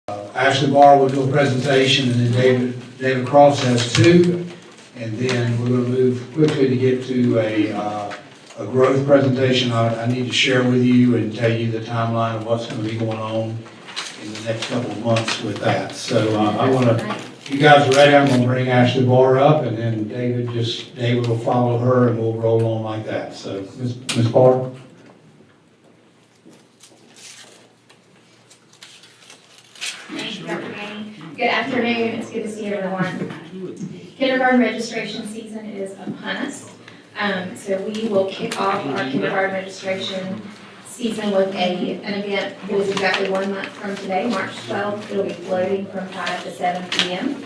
Ashley Barr will do a presentation, and then David Cross has two, and then we're going to move quickly to get to a growth presentation I need to share with you and tell you the timeline of what's going to be going on in the next couple of months with that. So I want to, if you guys are ready, I'm going to bring Ashley Barr up, and then David will follow her, and we'll roll on like that. So Ms. Barr. Thank you, Dr. Manning. Good afternoon. It's good to see everyone. Kindergarten registration season is upon us. So we will kick off our kindergarten registration season with an event that is exactly 1 month from today, March 12th. It'll be floating from 5 to 7 p.m.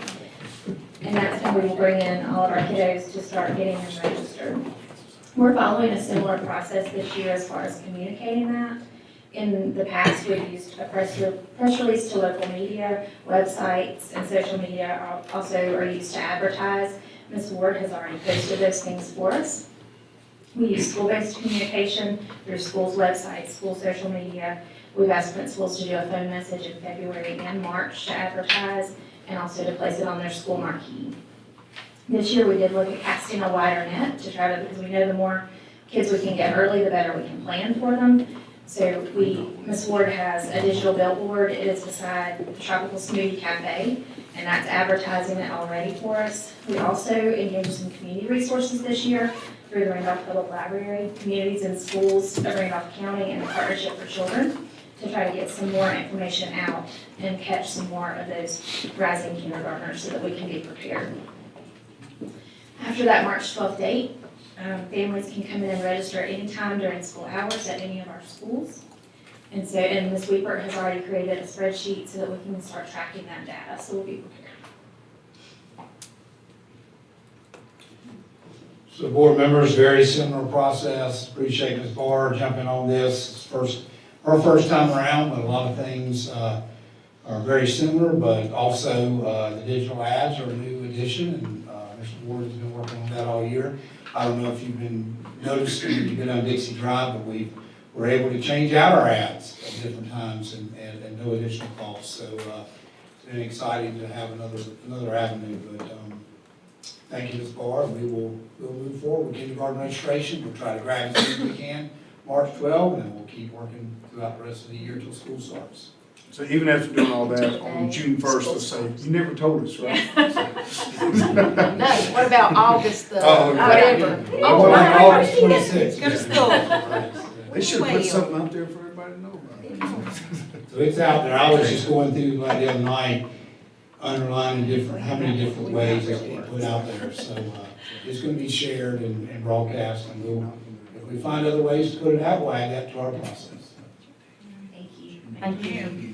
And that's when we will bring in all of our kiddos to start getting them registered. We're following a similar process this year as far as communicating that. In the past, we've used a press release to local media, websites, and social media also are used to advertise. Ms. Ward has already posted those things for us. We use school-based communication through schools' websites, school social media. We've asked principals to do a phone message in February and March to advertise and also to place it on their school marquee. This year, we did look at casting a wider net to try to, because we know the more kids we can get early, the better we can plan for them. So Ms. Ward has a digital billboard. It is beside the Tropical Smoothie Cafe, and that's advertising it already for us. We also engaged some community resources this year through the Randolph Public Library, communities and schools of Randolph County, and the Partnership for Children to try to get some more information out and catch some more of those rising kindergartners so that we can be prepared. After that March 12th date, families can come in and register anytime during school hours at any of our schools. And Ms. Weepert has already created a spreadsheet so that we can start tracking that data, so we'll be prepared. So board members, very similar process. Appreciate Ms. Barr jumping on this. It's her first time around, but a lot of things are very similar, but also the digital ads are a new addition, and Mr. Ward has been working on that all year. I don't know if you've been noticing when you've been on Dixie Drive, but we were able to change out our ads at different times and no additional cost. So it's been exciting to have another avenue. But thank you, Ms. Barr. We'll move forward with kindergarten registration. We'll try to grab as soon as we can, March 12th, and then we'll keep working throughout the rest of the year until school starts. So even after doing all that, on June 1st, let's say, you never told us, right? No, what about August the, whatever? Oh, August 26th. Gonna still. They should have put something out there for everybody to know about. So it's out there. I was just going through like the other night, underlining how many different ways it's being put out there. So it's going to be shared and broadcast, and if we find other ways to put it out, we'll add that to our process. Thank you. Thank you.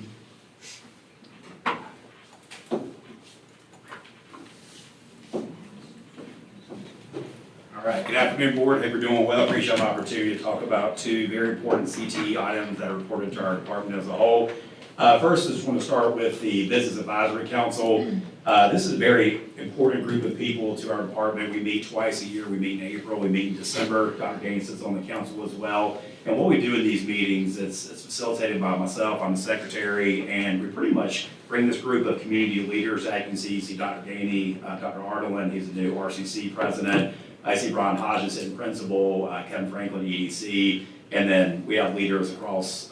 All right, good afternoon, board. Hope you're doing well. Appreciate the opportunity to talk about two very important CTE items that are reported to our department as a whole. First, I just want to start with the Business Advisory Council. This is a very important group of people to our department. We meet twice a year. We meet in April, we meet in December. Dr. Gaines sits on the council as well. And what we do in these meetings, it's facilitated by myself. I'm the secretary, and we pretty much bring this group of community leaders. As you can see, you see Dr. Gainey, Dr. Arnold, he's the new RCC president. I see Brian Hodgson, principal, Kevin Franklin, EDC, and then we have leaders across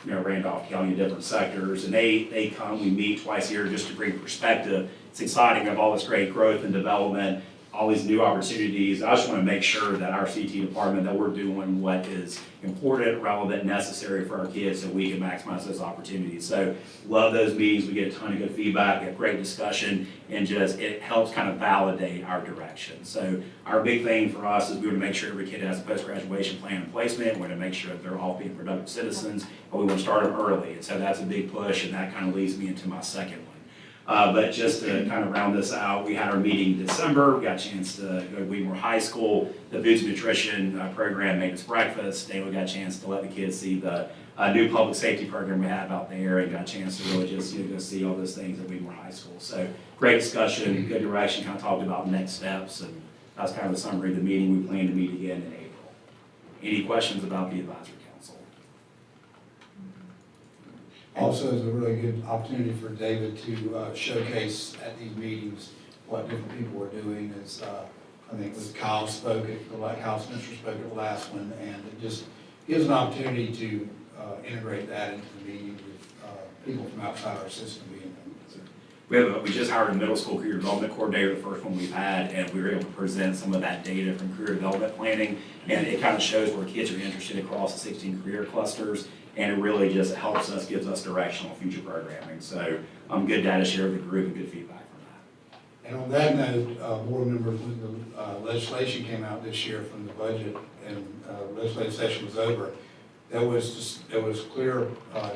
Randolph County in different sectors, and they come, we meet twice a year just to bring perspective. It's exciting to have all this great growth and development, all these new opportunities. I just want to make sure that our CT department, that we're doing what is important, relevant, necessary for our kids so we can maximize those opportunities. So love those meetings. We get a ton of good feedback, get great discussion, and just it helps kind of validate our direction. So our big thing for us is we want to make sure every kid has a post-graduation plan and placement. We want to make sure that they're all being productive citizens, but we want to start them early. And so that's a big push, and that kind of leads me into my second one. But just to kind of round this out, we had our meeting in December. We got a chance to go to Weedmore High School, the Foods and Nutrition program, made us breakfast. Then we got a chance to let the kids see the new public safety program we have out there, and got a chance to really just go see all those things at Weedmore High School. So great discussion, good direction, kind of talked about next steps, and that's kind of the summary of the meeting. We plan to meet again in April. Any questions about the advisory council? Also, is a really good opportunity for David to showcase at these meetings what different people are doing. As I think was Kyle spoke at, Kyle Spencer spoke at the last one, and it just gives an opportunity to integrate that into the meeting with people from outside our system being there. We just hired a middle school career development coordinator, the first one we've had, and we were able to present some of that data from career development planning. And it kind of shows where kids are interested across the 16 career clusters, and it really just helps us, gives us direction on future programming. So good data share with the group and good feedback from that. And on that note, board members, when the legislation came out this year from the budget and legislative session was over, there was clear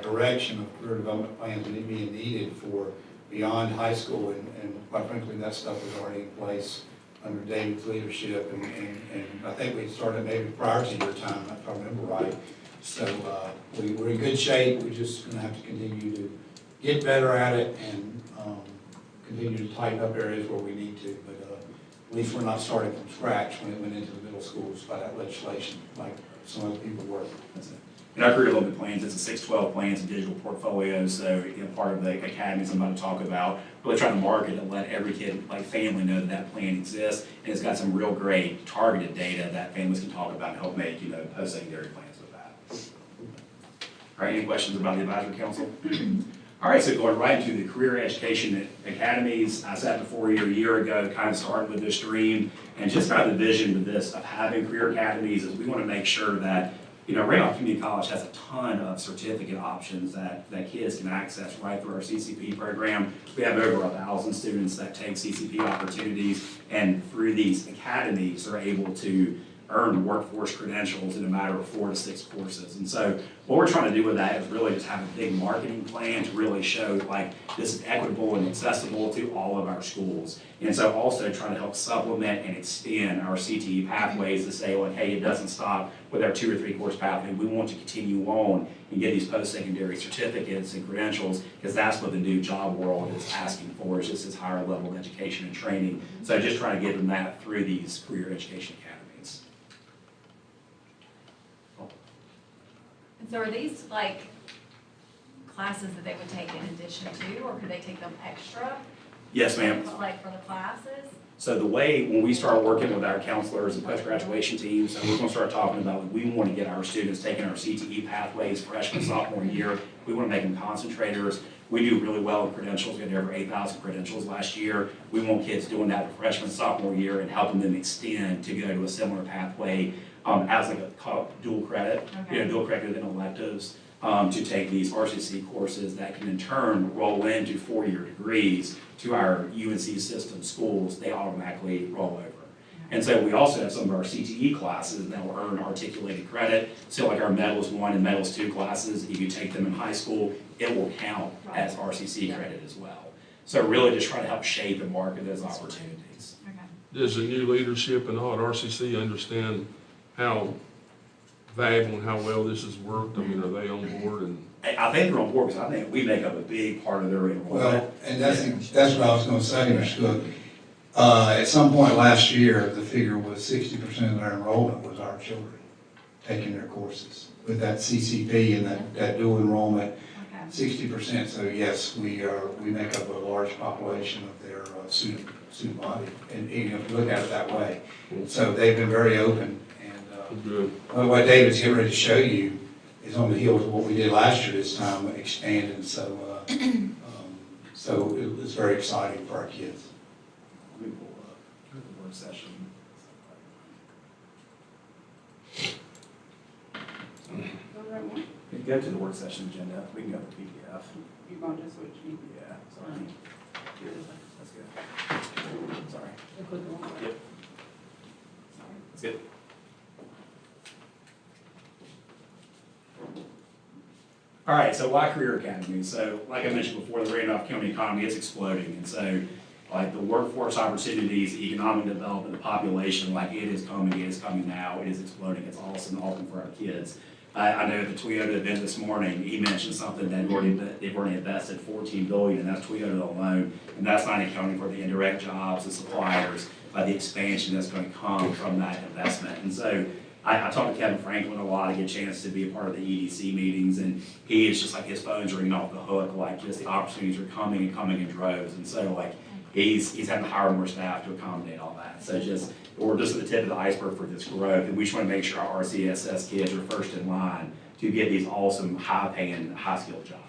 direction of career development plans being needed for beyond high school, and quite frankly, that stuff was already in place under David's leadership, and I think we started maybe prior to your time, if I remember right. So we're in good shape. We're just going to have to continue to get better at it and continue to tighten up areas where we need to. But at least we're not starting from scratch when it went into the middle schools by that legislation, like some other people were. That's it. In our career development plans, it's a 612 plans and digital portfolio. So part of the academies I'm about to talk about, really trying to market and let every kid, like family, know that that plan exists, and it's got some real great targeted data that families can talk about and help make post-secondary plans with that. All right, any questions about the advisory council? All right, so going right into the career education academies, I sat before you a year ago, kind of started with this dream, and just kind of the vision of this, of having career academies, is we want to make sure that Randolph Community College has a ton of certificate options that kids can access right through our CCP program. We have over 1,000 students that take CCP opportunities, and through these academies, they're able to earn workforce credentials in a matter of 4 to 6 courses. And so what we're trying to do with that is really just have a big marketing plan to really show like this is equitable and accessible to all of our schools. And so also trying to help supplement and extend our CTE pathways to say, like, hey, it doesn't stop with our 2 or 3 course pathway. We want to continue on and get these post-secondary certificates and credentials, because that's what the new job world is asking for, is just this higher level of education and training. So just trying to give them that through these career education academies. So are these like classes that they would take in addition to, or could they take them extra? Yes, ma'am. Like for the classes? So the way, when we start working with our counselors and post-graduation teams, and we're going to start talking about, we want to get our students taking our CTE pathways freshman, sophomore year. We want to make them concentrators. We do really well in credentials. We had over 8,000 credentials last year. We want kids doing that the freshman, sophomore year and helping them extend to go to a similar pathway as like a dual credit, dual credit within electives, to take these RCSS courses that can in turn roll into 4-year degrees to our UNC system schools. They automatically roll over. And so we also have some of our CTE classes that will earn articulated credit. So like our Metals 1 and Metals 2 classes, if you take them in high school, it will count as RCC credit as well. So really just try to help shape and market those opportunities. Okay. Does the new leadership and all at RCC understand how valuable and how well this has worked? I mean, are they on board? And I think they're on board, because I think we make up a big part of their enrollment. Well, and that's what I was going to say, Mr. Cook. At some point last year, the figure was 60% of their enrollment was our children taking their courses with that CCP and that dual enrollment. Okay. 60%. So yes, we make up a large population of their student body, and even if you look at it that way. So they've been very open. good. Well, what David's getting ready to show you is on the heels of what we did last year this time, expanded. So it's very exciting for our kids. We will go to the work session. We can go to the work session agenda. We can go to the PDF. You want to switch me? Yeah, sorry. That's good. Sorry. Yep. That's good. All right, so why Career Academy? So like I mentioned before, the Randolph County economy is exploding. And so like the workforce opportunities, economic development, the population, like it is coming now, it is exploding. It's awesome for our kids. I know at the Toyota event this morning, he mentioned something that they've already invested $14 billion, and that's Toyota alone. And that's not accounting for the indirect jobs, the suppliers, the expansion that's going to come from that investment. And so I talk to Kevin Franklin a lot, I get a chance to be a part of the EDC meetings, and he is just like, his phone's ringing off the hook, like, just the opportunities are coming and coming in droves, and so like, he's having to hire more staff to accommodate all that, so we're just at the tip of the iceberg for this growth, and we just wanna make sure our RCSS kids are first in line to get these awesome, high-paying, high-skilled jobs.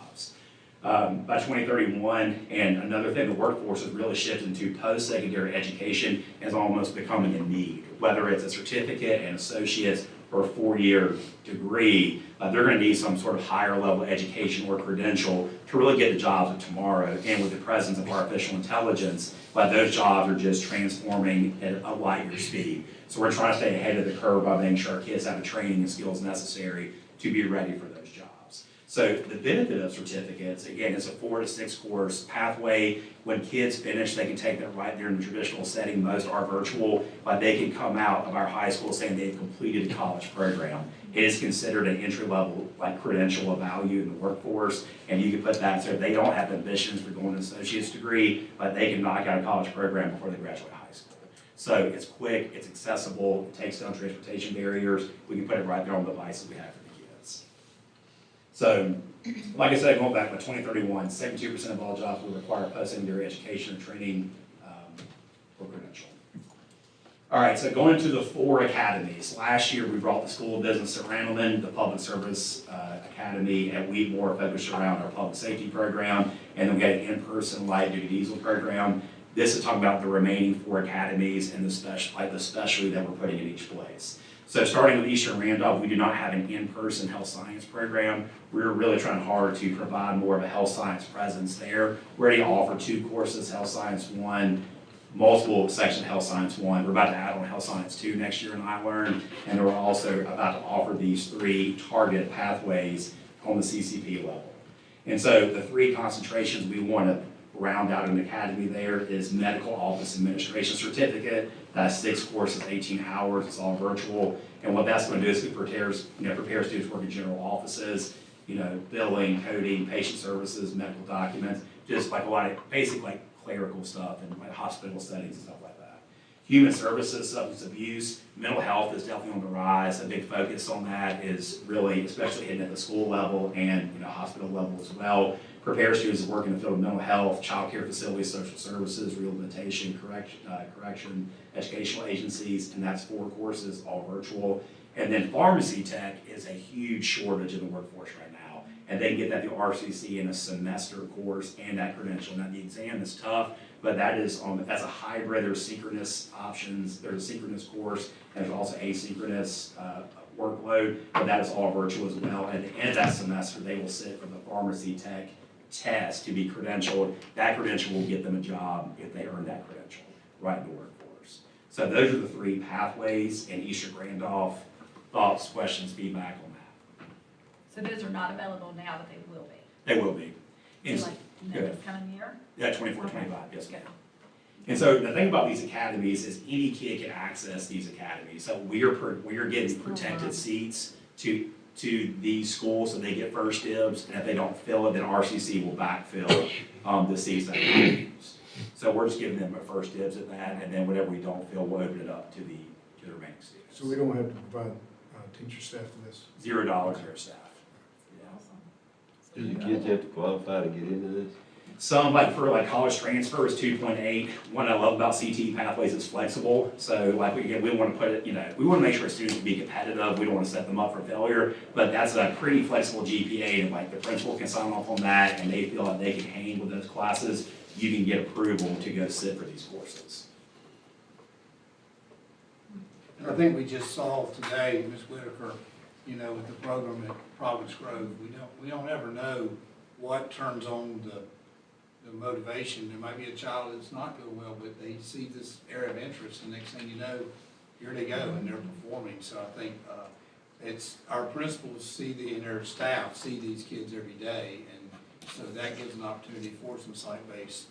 By 2031, and another thing, the workforce is really shifting to post-secondary education is almost becoming a need. Whether it's a certificate, an associate's, or a 4-year degree, they're gonna need some sort of higher level education or credential to really get the jobs of tomorrow. And with the presence of artificial intelligence, those jobs are just transforming at a light year speed. So we're trying to stay ahead of the curve by making sure our kids have the training and skills necessary to be ready for those jobs. So the benefit of certificates, again, it's a 4 to 6 course pathway. When kids finish, they can take that right there in the traditional setting. Most are virtual, but they can come out of our high school saying they've completed a college program. It is considered an entry-level credential of value in the workforce, and you can put that so if they don't have ambitions for going to an associate's degree, but they can knock out a college program before they graduate high school. So it's quick, it's accessible, it takes down transportation barriers. We can put it right there on the devices we have for the kids. So, like I said, going back by 2031, 72% of all jobs will require post-secondary education or training or credential. All right, so going to the 4 academies. Last year, we brought the School of Business at Randleman, the Public Service Academy at Wheatmore focused around our public safety program, and then we got an in-person light-duty diesel program. This is talking about the remaining 4 academies and the specialty that we're putting in each place. So starting with Eastern Randolph, we do not have an in-person health science program. We're really trying hard to provide more of a health science presence there. We already offer 2 courses, Health Science 1, multiple sections of Health Science 1. We're about to add on Health Science 2 next year in iLearn, and then we're also about to offer these 3 targeted pathways on the CCP level. And so the 3 concentrations we want to round out an academy there is Medical Office Administration Certificate. That's 6 courses, 18 hours, it's all virtual. And what that's going to do is it prepares students to work in general offices, billing, coding, patient services, medical documents, just like a lot of basic clerical stuff and hospital settings and stuff like that. Human services, substance abuse, mental health is definitely on the rise. A big focus on that is really, especially hitting at the school level and hospital level as well. Prepare students to work in the field of mental health, child care facilities, social services, rehabilitation, correction, educational agencies, and that's 4 courses, all virtual. And then pharmacy tech is a huge shortage in the workforce right now. And they can get that through RCC in a semester course and that credential. Now the exam is tough, but that's a hybrid. There's synchronous options. There's a synchronous course, and there's also asynchronous workload, but that is all virtual as well. At the end of that semester, they will sit for the pharmacy tech test to be credentialed. That credential will get them a job if they earn that credential right in the workforce. So those are the 3 pathways in Eastern Randolph. Thoughts, questions, feedback on that? So those are not available now, but they will be. They will be. And So this coming year? Yeah, 24, 25, yes. Okay. And so the thing about these academies is any kid can access these academies. So we are getting protected seats to these schools, so they get first dibs, and if they don't fill it, then RCC will backfill the seats that we use. So we're just giving them a first dibs at that, and then whatever we don't fill, we'll open it up to the remaining students. So we don't have to provide teacher staff for this? $0 for staff. Do the kids have to qualify to get into this? Some, for college transfer is 2.8. What I love about CTE Pathways is flexible. So we want to put it, we want to make sure students can be competitive. We don't want to set them up for failure, but that's a pretty flexible GPA, and the principal can sign off on that, and they feel like they can hang with those classes. You can get approval to go sit for these courses. And I think we just saw today, Ms. Whitaker, with the program at Providence Grove, we don't ever know what turns on the motivation. There might be a child that's not doing well, but they see this area of interest, and next thing you know, here they go, and they're performing. So I think it's our principals and their staff see these kids every day, and so that gives an opportunity for some site-based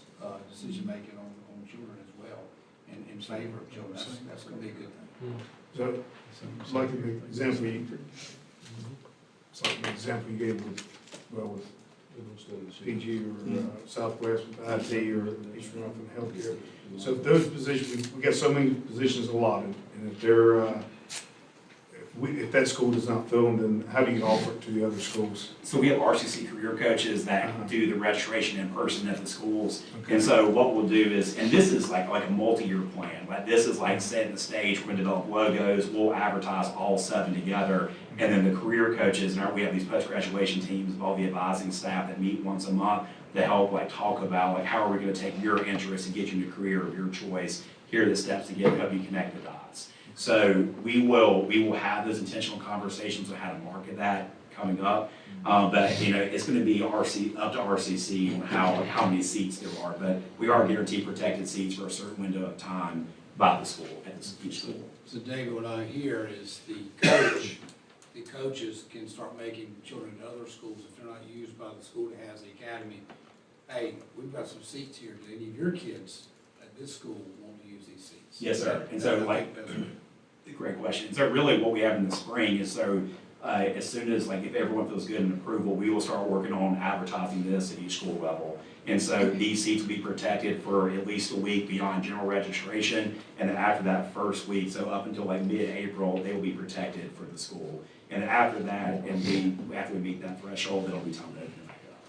decision-making on children as well, and in favor of children. That's going to be a good thing. So, like the example you gave with PG or Southwest with IT or Eastern Randolph in healthcare. So if those positions, we got so many positions allotted, and if if that school does not fill them, then how do you offer it to the other schools? So we have RCC career coaches that do the registration in person at the schools. And so what we'll do is, and this is like a multi-year plan, like this is like setting the stage, we're gonna develop logos, we'll advertise all 7 together. And then the career coaches, and we have these post-graduation teams of all the advising staff that meet once a month to help like talk about like how are we gonna take your interest and get you into a career of your choice. Here are the steps to help you connect the dots. So we will have those intentional conversations on how to market that coming up. But you know, it's gonna be up to RCC on how many seats there are. But we are guaranteed protected seats for a certain window of time by the school, at each school. So David, what I hear is the coaches can start making children at other schools, if they're not used by the school that has the academy, hey, we've got some seats here, do any of your kids at this school want to use these seats? Yes, sir. And so like, great question. So really what we have in the spring is as soon as like if everyone feels good and approval, we will start working on advertising this at each school level. And so these seats will be protected for at least a week beyond general registration. And then after that first week, so up until like mid-April, they will be protected for the school. And then after that, after we meet that threshold, it'll be time to open it back up.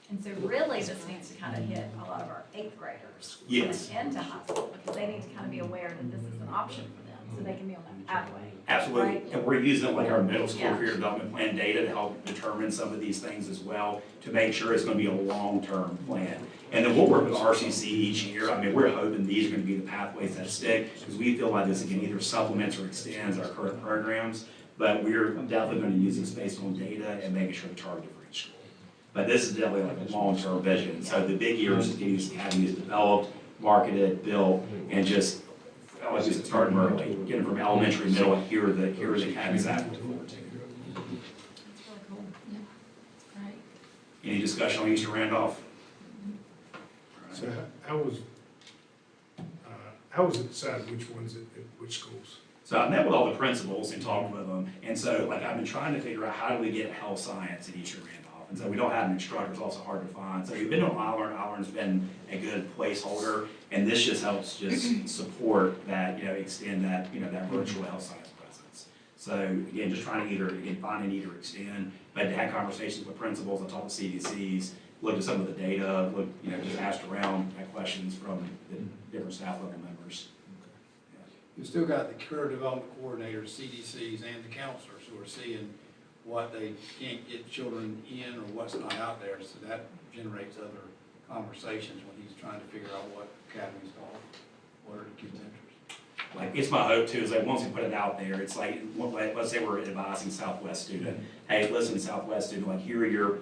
And so really, this needs to kind of hit a lot of our 8th graders. Yes. Coming into high school, because they need to kind of be aware that this is an option for them, so they can be on that pathway. Absolutely, Right? and we're using like our middle school Yeah. career development plan data to help determine some of these things as well, to make sure it's gonna be a long-term plan. And then we'll work with RCC each year. I mean, we're hoping these are gonna be the pathways that stick, because we feel like this again either supplements or extends our current programs. But we're definitely gonna use this based on data and making sure to target for each school. But this is definitely like a long-term vision. So the big years is getting these academies developed, marketed, built, and just, I like to start them early, get them from elementary, middle, and here are the academies that we're forward to. That's really cool. Right. Any discussion on East Randolph? So how was it decided which ones at which schools? So I met with all the principals and talked with them, and so like I've been trying to figure out how do we get health science at Eastern Randolph, and so we don't have an instructor, it's also hard to find. So we've been doing iLearn, iLearn's been a good placeholder, and this just helps support that, extend that, that virtual health science presence. So again, just trying to find and either extend, but to have conversations with principals, I talked to CDCs, looked at some of the data, just asked around, had questions from the different staff level members. You've still got the career development coordinators, CDCs, and the counselors who are seeing what they can't get children in or what's not out there, so that generates other conversations when he's trying to figure out what academies to offer, what are the kids' interests. Like, it's my hope too, is that once we put it out there, it's like, let's say we're advising Southwest student, hey, listen, Southwest student, like, here are your,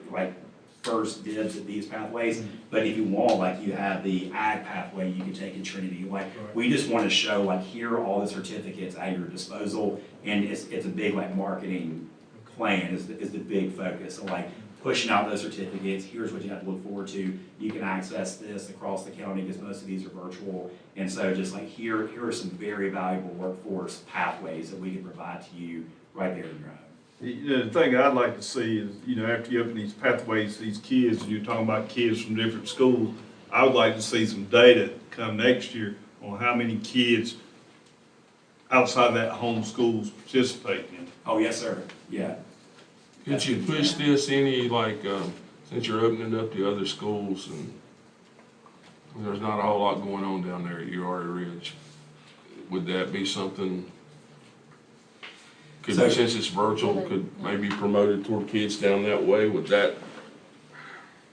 first dibs at these pathways, but if you want, you have the ag pathway you can take in Trinity, we just want to show, here are all the certificates at your disposal, and it's a big, marketing plan is the big focus, so pushing out those certificates, here's what you have to look forward to, you can access this across the county, because most of these are virtual, and so just here are some very valuable workforce pathways that we can provide to you right there in your home. The thing I'd like to see is, after you open these pathways, these kids, and you're talking about kids from different schools, I would like to see some data come next year on how many kids outside that home schools participate in. Oh, yes, sir, yeah. Could you push this any, since you're opening up to other schools and there's not a whole lot going on down there at URA Ridge, would that be something? Since it's virtual, could maybe promote it toward kids down that way? Would that,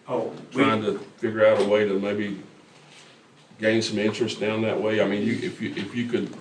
trying to figure out a way to maybe gain some interest down that way? I mean, if you could,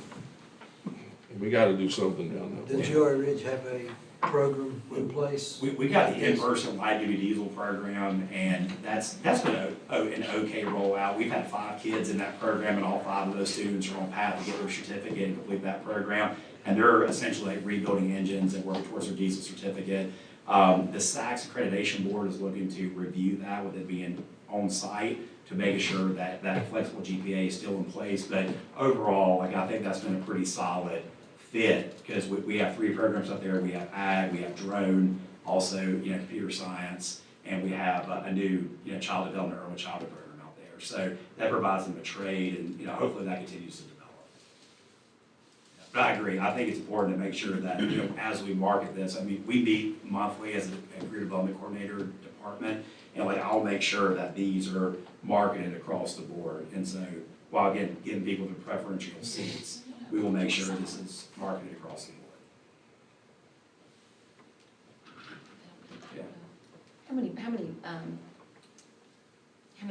we gotta do something down that way. Does URA Ridge have a program in place? We got the in-person light-duty diesel program, and that's been an okay rollout. We've had 5 kids in that program, and all 5 of those students are on path to get their certificate and complete that program. And they're essentially rebuilding engines and working towards their diesel certificate. The SACS Accreditation Board is looking to review that with it being on site to make sure that that flexible GPA is still in place. But overall, I think that's been a pretty solid fit, because we have 3 programs up there. We have ag, we have drone, also computer science, and we have a new child development, early childhood program out there. So that provides them a trade, and hopefully that continues to develop. But I agree, I think it's important to make sure that, you know, as we market this, I mean, we meet monthly as a career development coordinator department, and like, I'll make sure that these are marketed across the board, and so, while again, giving people the preferential seats, we will make sure this is marketed across the board. Yeah. How many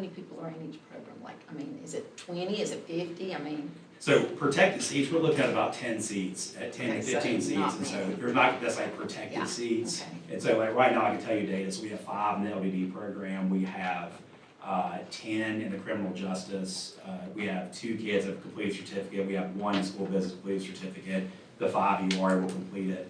people are in each program? Like, I mean, is it 20, is it 50? I mean, So protected seats, we're looking at about 10 seats, at 10 to Okay, so 15 seats, not and so many. there's not, that's like Yeah, protected seats. okay. And so like right now, I can tell you data, so we have 5 in the LDD program, we have 10 in the criminal justice, we have 2 kids that have completed certificate, we have 1 in school business completed certificate, the 5 UR will complete it.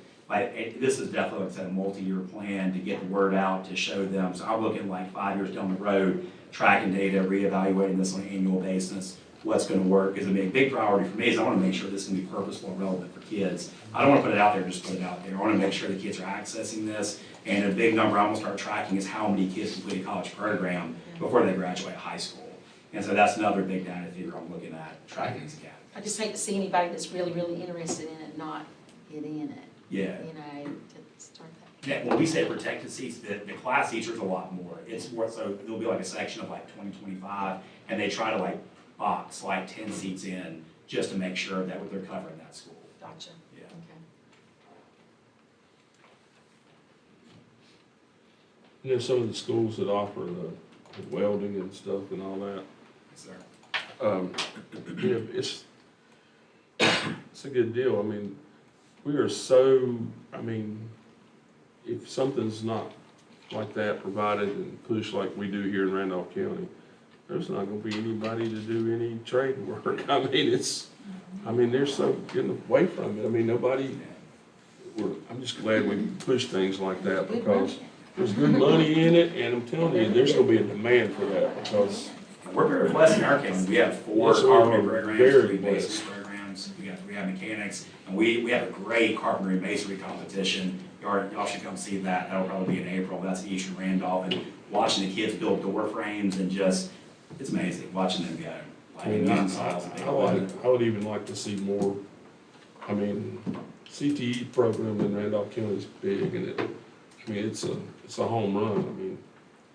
This is definitely, like I said, a multi-year plan to get the word out, to show them, so I'm looking like 5 years down the road, tracking data, reevaluating this on an annual basis, what's gonna work, because a big priority for me is I wanna make sure this can be purposeful and relevant for kids. I don't wanna put it out there, just put it out there, I wanna make sure the kids are accessing this, and a big number I'm gonna start tracking is how many kids complete a college program before they graduate high school. And so that's another big data figure I'm looking at, tracking these academies. I just hate to see anybody that's really, really interested in it not get in it, Yeah. you know, to start that. Yeah, when we say protected seats, the class teachers a lot more. It's more, so there'll be like a section of like 20, 25, and they try to like box like 10 seats in just to make sure that they're covering that school. Gotcha. Yeah. Okay. And there's some of the schools that offer the welding and stuff and all that. Yes, sir. Yeah, it's a good deal. I mean, we are so, I mean, if something's not like that provided and pushed like we do here in Randolph County, there's not gonna be anybody to do any trade work. I mean, they're so getting away from it. I mean, I'm just glad we push things like that because there's good money in it, and I'm telling you, there's gonna be a demand for that because We're very blessed in our county. We have 4 Yes, we are. carpentry programs, Very 3 blessed. basic programs, we have mechanics, and we have a great carpentry and masonry competition. Y'all should come see that. That'll probably be in April. That's in Eastern Randolph, and watching the kids build door frames and just, it's amazing watching them go. Like, I mean, using saws and I would even like to see more, I mean, CTE program in Randolph County is big, and it's a home run. I mean,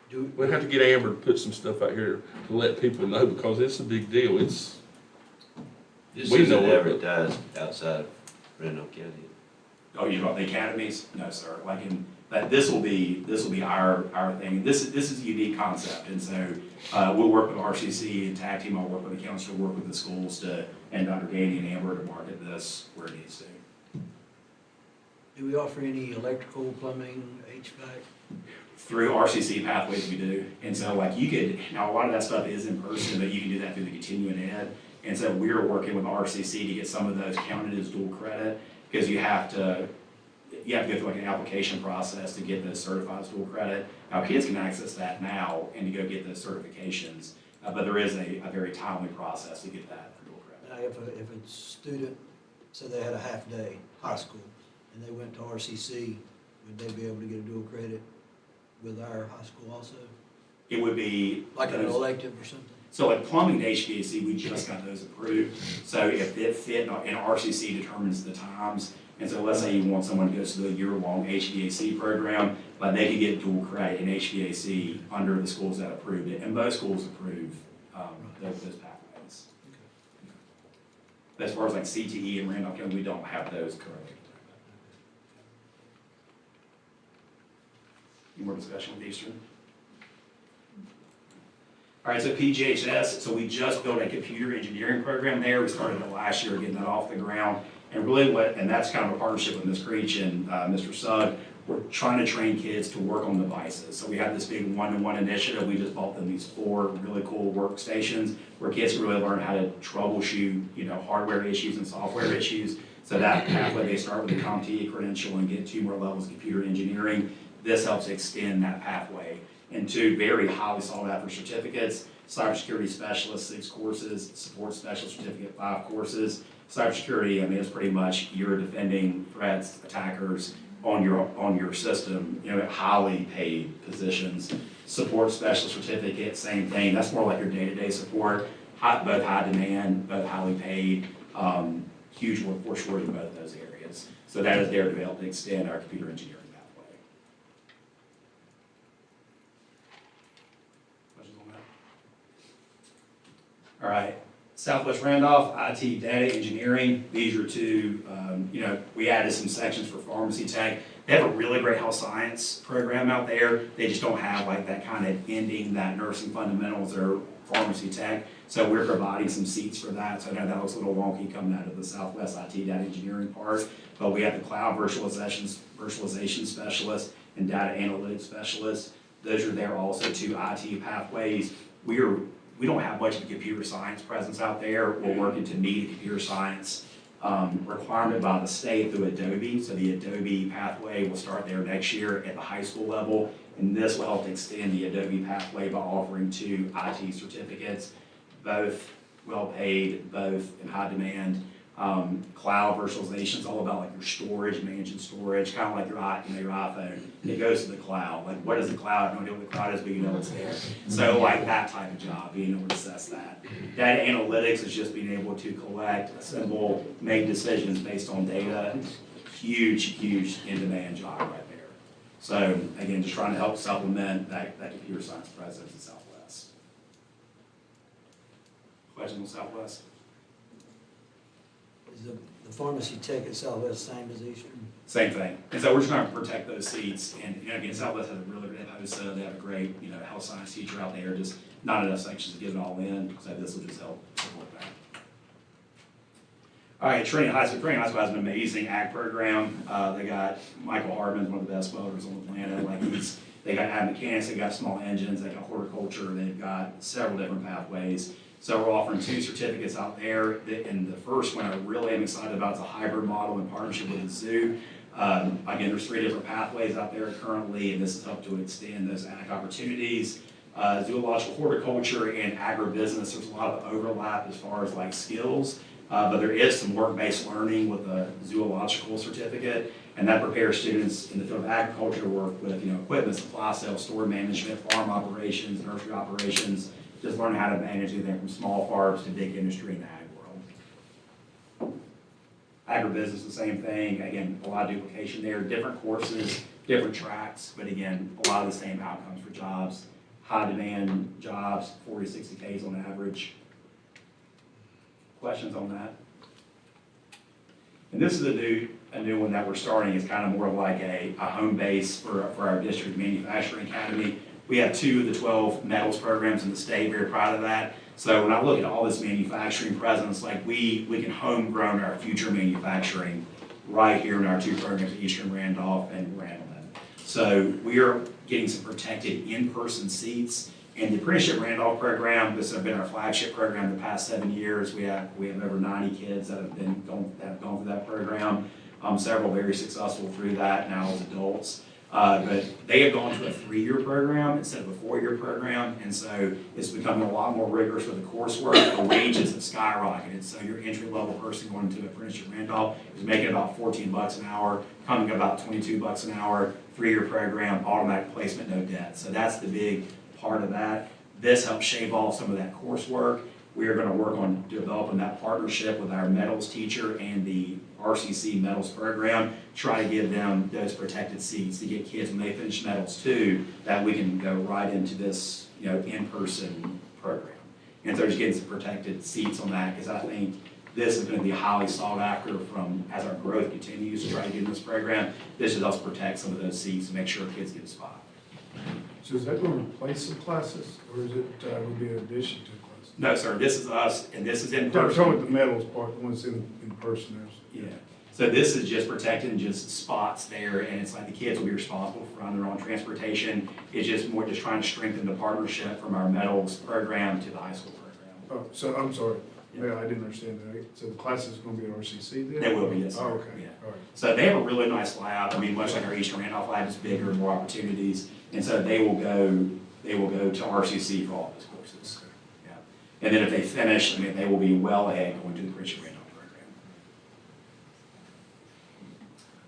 Do, we have to get Amber to put some stuff out here to let people know because it's a big deal. This We isn't know it, but- advertised outside of Randolph County. Oh, you know, the academies? No, sir. Like this will be our thing. This is a unique concept, and so we'll work with RCC and tag team. I'll work with the council, work with the schools and under Gady and Amber to market this where it needs to. do we offer any electrical, plumbing, HVAC? Through RCC pathways we do, and so like now a lot of that stuff is in person, but you can do that through the continuing ed. And so we're working with RCC to get some of those counted as dual credit, because you have to go through like an application process to get those certified as dual credit. Now, kids can access that now and to go get those certifications, but there is a very timely process to get that for dual credit. Now, if a student, say they had a half day, high school, and they went to RCC, would they be able to get a dual credit with our high school also? It would be Like an those- elective or something? So like plumbing to HVAC, we just got those approved. So if it fit, and RCC determines the times, and so let's say you want someone to go to the year-long HVAC program, but they could get dual credit in HVAC under the schools that approved it, and most schools approve those pathways. But as far as like CTE and Randolph County, we don't have those currently. Any more discussion with Eastern? All right, so PGHS, so we just built a computer engineering program there. We started it last year, getting that off the ground. And really and that's kind of a partnership with Ms. Creech and Mr. Sugg. We're trying to train kids to work on devices. So we have this big one-to-one initiative. We just bought them these 4 really cool workstations where kids can really learn how to troubleshoot, hardware issues and software issues. So that pathway, they start with a CompTIA credential and get 2 more levels of computer engineering. This helps extend that pathway into very highly sought after certificates, cybersecurity specialist 6 courses, support specialist certificate 5 courses. Cybersecurity, it's pretty much you're defending threats, attackers on your system, highly paid positions. Support specialist certificate, same thing. That's more like your day-to-day support, both high demand, both highly paid. huge workforce shortage in both of those areas. So that is there to help extend our computer engineering pathway. Questions on that? All right, Southwest Randolph, IT data engineering, these are two, we added some sections for pharmacy tech. They have a really great health science program out there. They just don't have like that kind of ending, that nursing fundamentals or pharmacy tech. So we're providing some seats for that. So I know that looks a little wonky coming out of the Southwest IT data engineering part, but we have the cloud virtualization specialist and data analytics specialist. Those are there also, two IT pathways. We don't have much of a computer science presence out there. We're working to meet a computer science requirement by the state through Adobe. So the Adobe pathway will start there next year at the high school level. And this will help to extend the Adobe pathway by offering 2 IT certificates, both well-paid, both in high demand. Cloud virtualization is all about like your storage, managing storage, kind of like your iPhone. It goes to the cloud. Like, what is the cloud? No idea what the cloud is, but you know it's there. So like that type of job, being able to assess that. Data analytics is just being able to collect, assemble, make decisions based on data. Huge in-demand job right there. So again, just trying to help supplement that computer science presence in Southwest. Questions on Southwest? Is the pharmacy tech at Southwest same as Eastern? Same thing. And so we're just trying to protect those seats. And again, Southwest has a really great HOSA. They have a great, health science teacher out there. Just not enough sections to get it all in. So this will just help support that. All right, Trinity High School. Trinity High School has an amazing ag program. They got Michael Hardman, one of the best welders on the planet. They got ag mechanics. They got small engines. They got horticulture. They've got several different pathways. So we're offering 2 certificates out there, and the first one I really am excited about is a hybrid model in partnership with the zoo. Again, there's 3 different pathways out there currently, and this has helped to extend those ag opportunities. Zoological horticulture and agribusiness, there's a lot of overlap as far as like skills, but there is some work-based learning with a zoological certificate, and that prepares students in the field of agriculture to work with equipment, supply sales, store management, farm operations, nursery operations, just learn how to manage anything from small farms to big industry in the ag world. Agribusiness, the same thing. Again, a lot of duplication there, different courses, different tracks, but again, a lot of the same outcomes for jobs. High demand jobs, 40 to 60 Ks on average. Questions on that? And this is a new one that we're starting. It's kind of more of like a home base for our district manufacturing academy. We have 2 of the 12 metals programs in the state, very proud of that. So when I look at all this manufacturing presence, like we can homegrown our future manufacturing right here in our 2 programs, Eastern Randolph and Randleman. So we are getting some protected in-person seats. In the Apprenticeship Randolph program, this has been our flagship program the past 7 years. We have over 90 kids that have gone through that program. Several very successful through that now as adults. But they have gone to a 3-year program instead of a 4-year program, and so it's becoming a lot more rigorous with the coursework. The wages have skyrocketed, so your entry-level person going to Apprenticeship Randolph is making about $14 an hour, coming about $22 an hour, 3-year program, automatic placement, no debt. So that's the big part of that. This helps shave off some of that coursework. We are going to work on developing that partnership with our metals teacher and the RCC metals program, try to give them those protected seats to get kids when they finish metals too, that we can go right into this, in-person program. And so just getting some protected seats on that, because I think this is going to be highly sought after as our growth continues to try to get in this program. This just helps protect some of those seats and make sure kids get a spot. So is that going to replace the classes, or is it will be an addition to the classes? No, sir, this is us, and this is in I'm person. talking about the metals part, the ones in person. Yeah, so this is just protecting just spots there, and it's like the kids will be responsible for running their own transportation. It's just more just trying to strengthen the partnership from our metals program to the high school program. Oh, so I'm sorry. Yeah, I didn't understand that. So the class is going to be at RCC then? They will be, yes, sir. Oh, okay. Yeah. All right. So they have a really nice lab. I mean, much like our Eastern Randolph lab is bigger, more opportunities, and so they will go to RCC for all those courses. Okay. Yeah, and then if they finish, they will be well ahead going to the Christian Randolph program.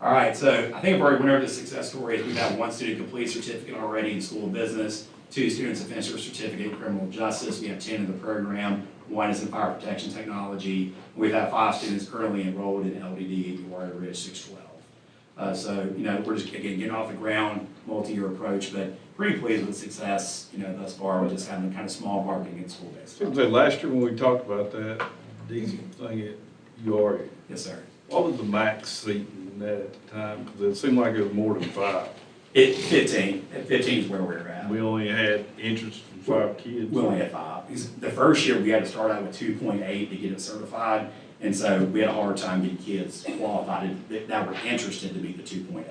All right, so I think I've already went over the success stories. We've had 1 student complete certificate already in School of Business, 2 students have finished their certificate in criminal justice. We have 10 in the program. One is in fire protection technology. We have 5 students currently enrolled in LDD at URI Ridge 612. So, we're just, again, getting off the ground, multi-year approach, but pretty pleased with the success, thus far with just having kind of small marketing and school-based. Seems like last year when we talked about that diesel thing at URI, Yes, sir. what was the max seating in that at the time? Because it seemed like it was more than 5. At 15 is where we're at. We only had interest in 5 kids. We only had 5. Because the first year, we had to start out with 2.8 to get it certified, and so we had a hard time getting kids qualified that were interested to be the 2.8.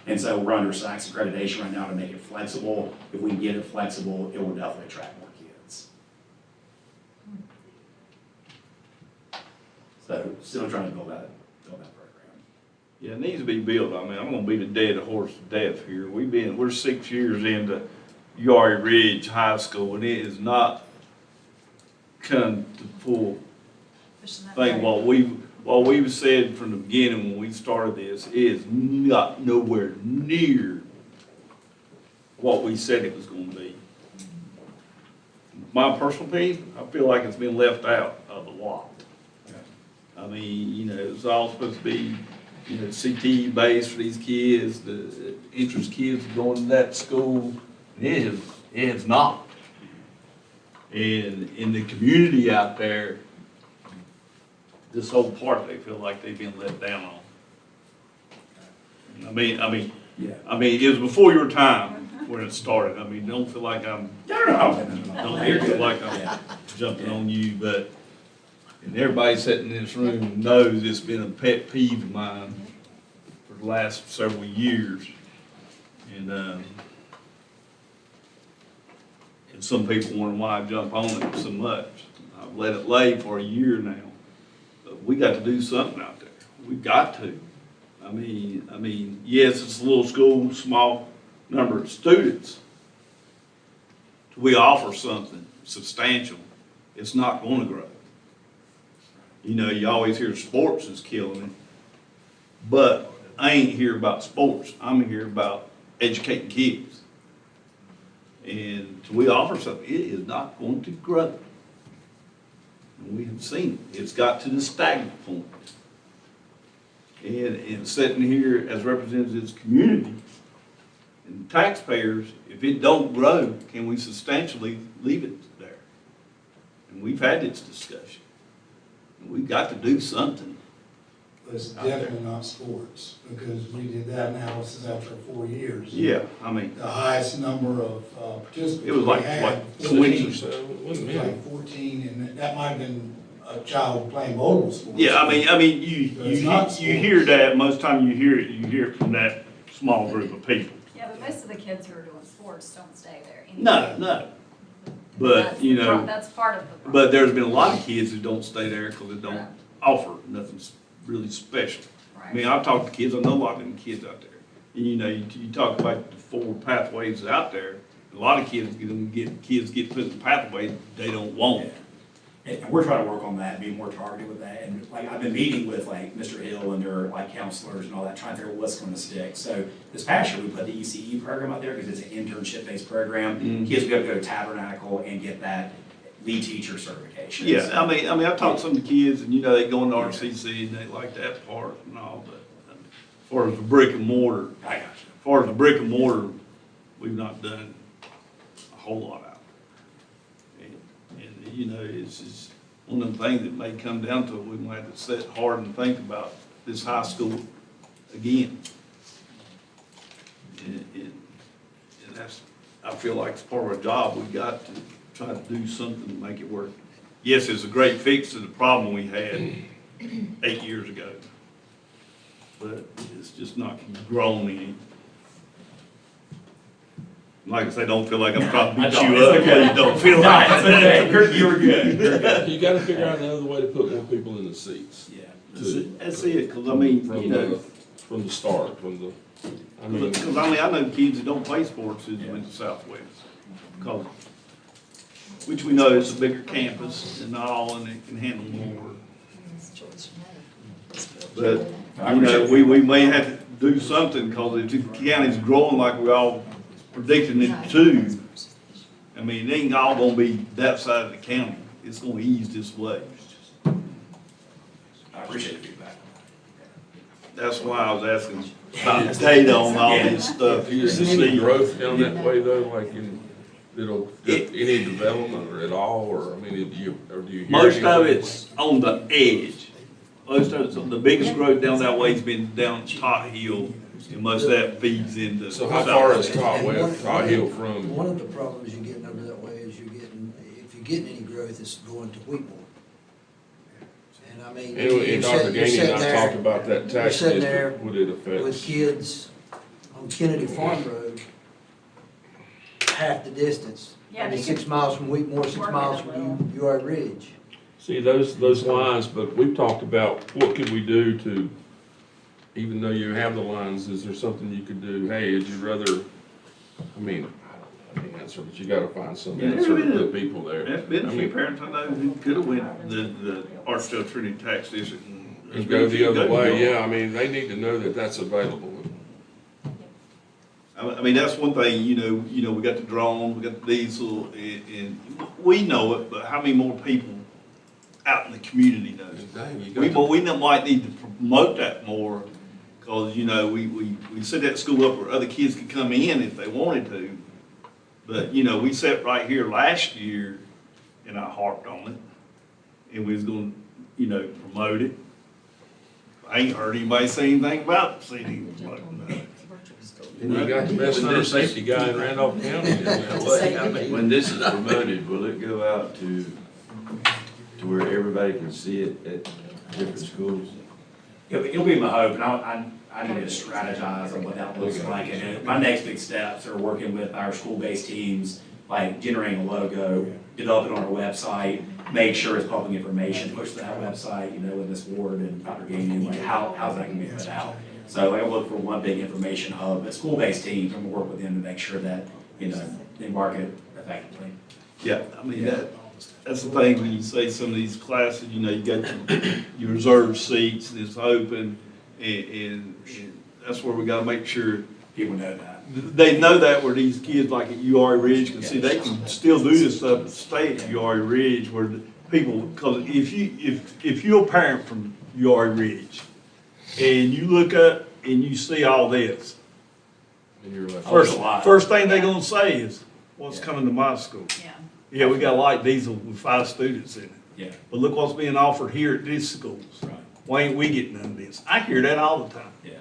And so we're under SACS accreditation right now to make it flexible. If we can get it flexible, it will definitely attract more kids. So still trying to build that program. Yeah, it needs to be built. I mean, I'm gonna beat a dead horse to death here. We're 6 years into URI Ridge High School, and it is not come to full Pushing that thing. rate. What we've said from the beginning when we started this is not nowhere near what we said it was gonna be. My personal opinion, I feel like it's been left out of a lot. I mean, it's all supposed to be, CTE based for these kids, the interest kids going to that school. It is not. And in the community out there, this whole part, they feel like they've been let down on. I mean, Yeah. it was before your time when it started. I mean, don't feel like I'm, don't feel like I'm jumping on you, but, and everybody sitting in this room knows it's been a pet peeve of mine for the last several years. And some people wonder why I jump on it so much. I've let it lay for a year now. But we got to do something out there. We got to. I mean, yes, it's a little school, small number of students. We offer something substantial. It's not going to grow. You always hear sports is killing it. But I ain't here about sports. I'm here about educating kids. And we offer something, it is not going to grow. And we have seen it. It's got to the stagnant point. And sitting here as representatives of the community and taxpayers, if it don't grow, can we substantially leave it there? And we've had this discussion. And we've got to do something. But it's definitely not sports, because we did that analysis after 4 years. Yeah, I mean, The highest number of participants. It was like, we had, what, 14. 6 or 7, It wasn't was it? like 14, and that might have been a child playing multiple sports. yeah, I mean, So it's not you hear that, most time you hear it from that small group of people. Yeah, but most of the kids who are doing sports don't stay there anyway. No. But, That's part of the problem. but there's been a lot of kids who don't stay there because it don't offer nothing really special. I mean, I've talked to kids, I know a lot of them kids out there. And you talk about the 4 pathways out there, a lot of kids get put in the pathway they don't want. And we're trying to work on that, be more targeted with that. And like, I've been meeting with like Mr. Hill and their like counselors and all that, trying to figure out what's going to stick. So this past year, we put the ECE program out there because it's an internship-based program. Kids will be able to go to Tabernacle and get that lead teacher certification. Yeah, I mean, I've talked to some of the kids and they go into RCC and they like that part and all, but as far as the brick and mortar, I got you. as far as the brick and mortar, we've not done a whole lot out there. And it's just one of the things that may come down to it, we might have to sit hard and think about this high school again. And that's, I feel like it's part of our job, we got to try to do something to make it work. Yes, it's a great fix to the problem we had 8 years ago, but it's just not grown any. Like I say, don't feel like I'm trying to beat you up, please don't feel like It's that. okay. You were good. You're good. You gotta figure out another way to put more people in the seats. Yeah. That's it, because I mean, From the start, I mean, because I know kids that don't play sports who went to Southwest. Because, which we know is a bigger campus and all, and it can handle more. But, we may have to do something, because if the county's growing like we all predicting it to, I mean, it ain't all gonna be that side of the county. it's gonna ease this way. I appreciate the feedback. That's why I was asking about data on all this stuff. Do you see any growth down that way though, like in, any development or at all, or, I mean, do you hear? Most of anything? it's on the edge. Most of it's, the biggest growth down that way has been down Tot Hill, and most of that feeds into. So how far is Tot And one- Tot Hill from? One of the problems you're getting over that way is if you're getting any growth, it's going to Wheatmore. And I mean. And you're Dr. sitting- you're Gainey and sitting I there talked about that tax sitting there district, would it affect? With kids on Kennedy Farm Road, half the distance. Yeah, Maybe they 6 miles from Wheatmore, 6 miles from UR Ridge. See, those lines, but we've talked about what could we do to, even though you have the lines, is there something you could do? Hey, would you rather, I mean, I don't know the answer, but you gotta find some Yeah, answer to yeah. put people there. There's been I a few mean, parents I know who could have went the Archdale Trinity Tax District and. and go the other way, yeah, I mean, they need to know that that's available. I mean, that's one thing, we got the drone, we got the diesel, and we know it, but how many more people out in the community know? Dang, you We, got but we might need to promote that more, cause we set that school up where other kids could come in if they wanted to. But, we sat right here last year and I harped on it, and we was gonna, promote it. I ain't heard anybody say anything about the city. and you got the best hunter safety guy in Randolph County. When this is promoted, will it go out to where everybody can see it at different schools? It'll be my hope, and I need to strategize on what that looks like. And my next big steps are working with our school-based teams, like generating a logo, develop it on our website, make sure it's public information, push to that website, in this ward and Dr. Gaming, like how's that gonna be put out? So I look for one big information hub, a school-based team, I'm gonna work with them to make sure that, they market effectively. Yeah, I mean, that's the thing, when you say some of these classes, you got your reserved seats, and it's open, and that's where we gotta make sure People know that. they know that where these kids like at UR Ridge can see, they can still do this stuff and stay at UR Ridge where the people, cause if you're a parent from UR Ridge and you look up and you see all this, And you're like, first thing they gonna say is, what's Yeah. coming to my school? Yeah. Yeah, we got a light diesel with 5 students in it. Yeah, But look what's being offered here at these schools. right, Why ain't we getting none of this? I hear that all the time. yeah.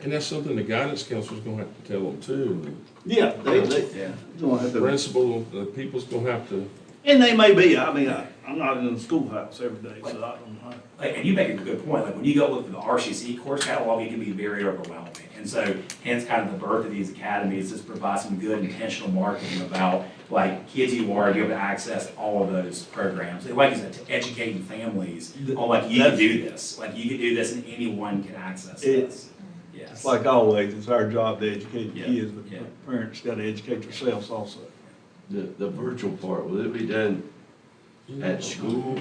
and that's something the guidance counselor's gonna have to tell them too. Yeah, they Yeah. gonna have The to. principal, the people's gonna have to, And they may be, I'm not in the schoolhouse every day, so I don't know. Like, and you make a good point, like when you go look at the RCC course catalog, it can be very overwhelming. And so hence kind of the birth of these academies is provide some good intentional marketing about like kids you are, you have access to all of those programs. Like you said, to educating families on like you can do this, like you can do this and anyone can access this. Yes. It's like always, it's our job to educate the Yeah, kids, but yeah. parents gotta educate themselves also. The virtual part, will it be done at school?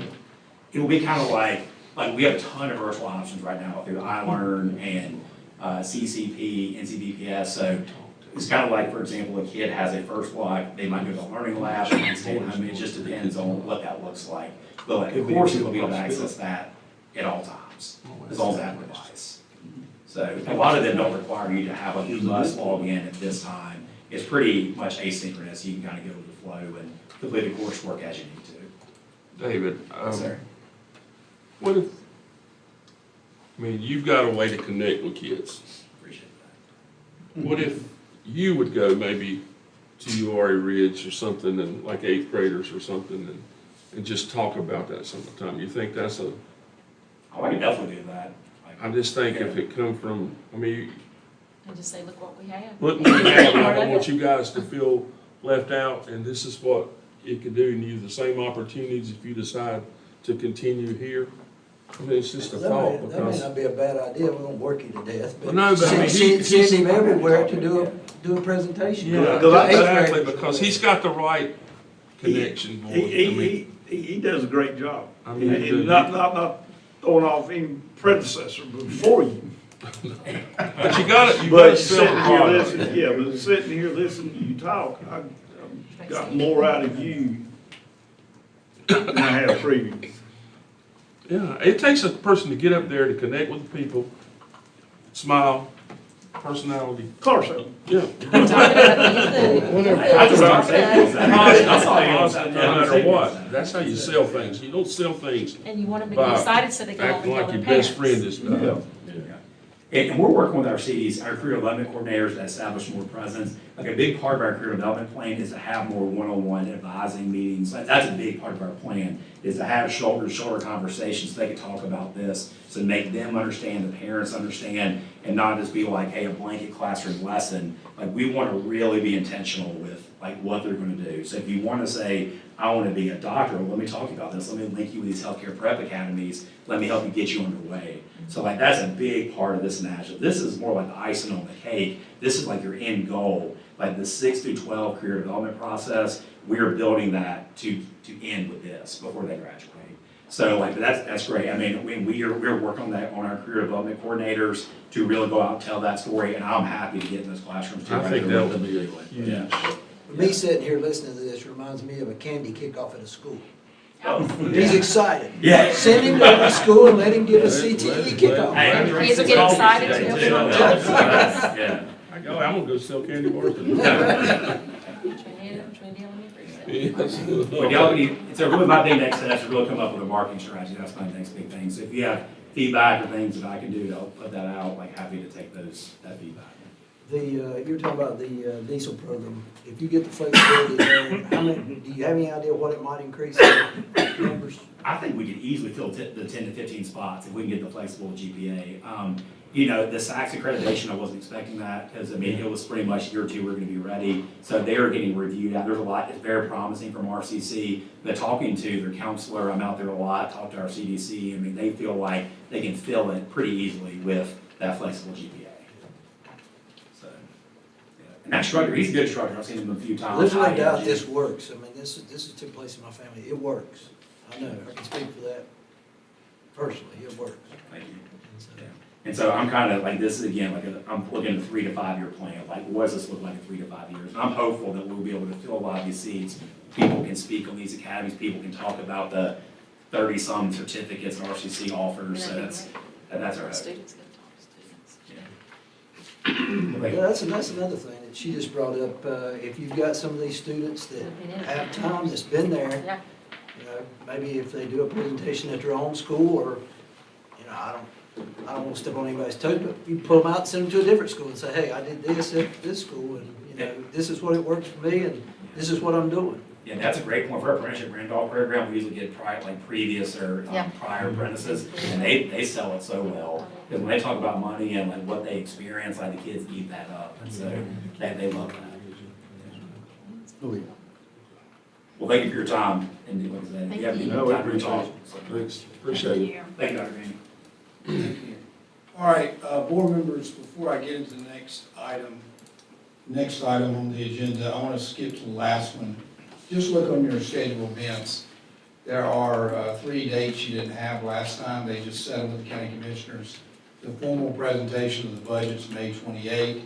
It will be kind of like we have a ton of virtual options right now through iLearn and CCP, NCBPS. So it's kind of like, for example, a kid has a first block, they might go to a learning lab, they might stay at home. It just depends on what that looks like. But like, of course, you'll be able to access that at all times, as long as they have a device. So a lot of them don't require you to have you must log in at this time. It's pretty much asynchronous. You can kind of go with the flow and complete the coursework as you need to. David, Sir. what if, I mean, you've got a way to connect with kids. Appreciate that. What if you would go maybe to URA Ridge or something and like 8th graders or something and just talk about that sometime? You think that's Oh, I can definitely do that. I just think if it come from, I mean, And just say, look what we have. look, what we have, and I don't want you guys to feel left out, and this is what it could do, and you have the same opportunities if you decide to continue here. I mean, it's just a thought, That may because, not be a bad idea, we won't work you to death, Well, no, but I mean, send him everywhere to do a pretation. yeah, Because I- exactly, because he's got the right connection, boy. I mean, He does a great job. I mean, And not throwing off any predecessor before you. but you got it, you got But to sitting sell the here product. listening, yeah, but sitting here listening to you talk, I've got more out of you And I had a preview. Yeah, it takes a person to get up there to connect with the people, smile, personality. Of course, so. Yeah. Talking about you too. I just don't say things. I saw you on Positive, no matter what. That's how you sell things. You don't sell things And you want them to by get excited so they go home acting and tell like their your parents. best friend is. And we're working with our CDs, our career development coordinators to establish more presence. Like a big part of our career development plan is to have more one-on-one advising meetings. Like, that's a big part of our plan, is to have shoulder-to-shoulder conversations so they can talk about this, so make them understand, the parents understand, and not just be like, hey, a blanket classroom lesson. Like, we want to really be intentional with like what they're going to do. So if you want to say, I want to be a doctor, well, let me talk about this. Let me link you with these healthcare prep academies. Let me help you get you underway. So like that's a big part of this initiative. This is more like the icing on the cake. This is like your end goal. Like the 6 through 12 career development process, we're building that to end with this before they graduate. So like that's great. I mean, we're working on that on our career development coordinators to really go out and tell that story, and I'm happy to get in those classrooms too. I think that would be huge. Yeah. Me sitting here listening to this reminds me of a candy kickoff at a school. Oh, He's excited. yeah. Send him to the school and let him give a CTE kickoff. Hey, Kids will get excited today, too. too. Yeah. I'm gonna go sell candy bars. Trinity Elementary. Yes. Well, y'all need, so really my big next step is to really come up with a marketing strategy. That's my next big thing. So if you have feedback or things that I can do to help put that out, like happy to take that feedback. You were talking about the diesel program. If you get the flexibility there, do you have any idea what it might increase the numbers? I think we could easily fill the 10 to 15 spots if we can get the flexible GPA. You know, the SACS accreditation, I wasn't expecting that because, I mean, it was pretty much year 2 we're going to be ready. So they are getting reviewed out. There's a lot, it's very promising from RCC. They're talking to their counselor. I'm out there a lot, talk to our CDC. I mean, they feel like they can fill it pretty easily with that flexible GPA. So, yeah. And that instructor, he's a good instructor. I've seen him a few times. There's no High doubt energy. this works. I mean, this took place in my family. It works. I know, I can speak for that personally. It works. Thank you. And so- Yeah. And so I'm kind of like, this is again, like I'm looking at a 3 to 5 year plan, like what does this look like in 3 to 5 years? And I'm hopeful that we'll be able to fill a lot of these seats. People can speak on these academies, people can talk about the 30-some certificates RCC offers, so that's our hope. Students get to talk to students. Yeah. Yeah, that's another thing that she just brought up. If you've got some of these students that have time that's been there, Yeah. you know, maybe if they do a presentation at their own school, or, you know, I don't want to step on anybody's toes, but you pull them out and send them to a different school and say, hey, I did this at this school, and, you know, this is what it works for me, and this is what I'm doing. Yeah, that's a great point for our apprenticeship Randolph program. We usually get previous or Yeah. prior apprentices, and they sell it so well. Because when they talk about money and like what they experience, like the kids eat that up, and so they love that. Oh, yeah. Well, thank you for your time, and like I said, if you have any Thank you. time to talk. Thanks, appreciate it. Thank you, Dr. Green. All right, board members, before I get into the next item on the agenda, I want to skip to the last one. Just look on your schedule of events. There are 3 dates you didn't have last time. They just settled with the county commissioners. The formal presentation of the budget is May 28th.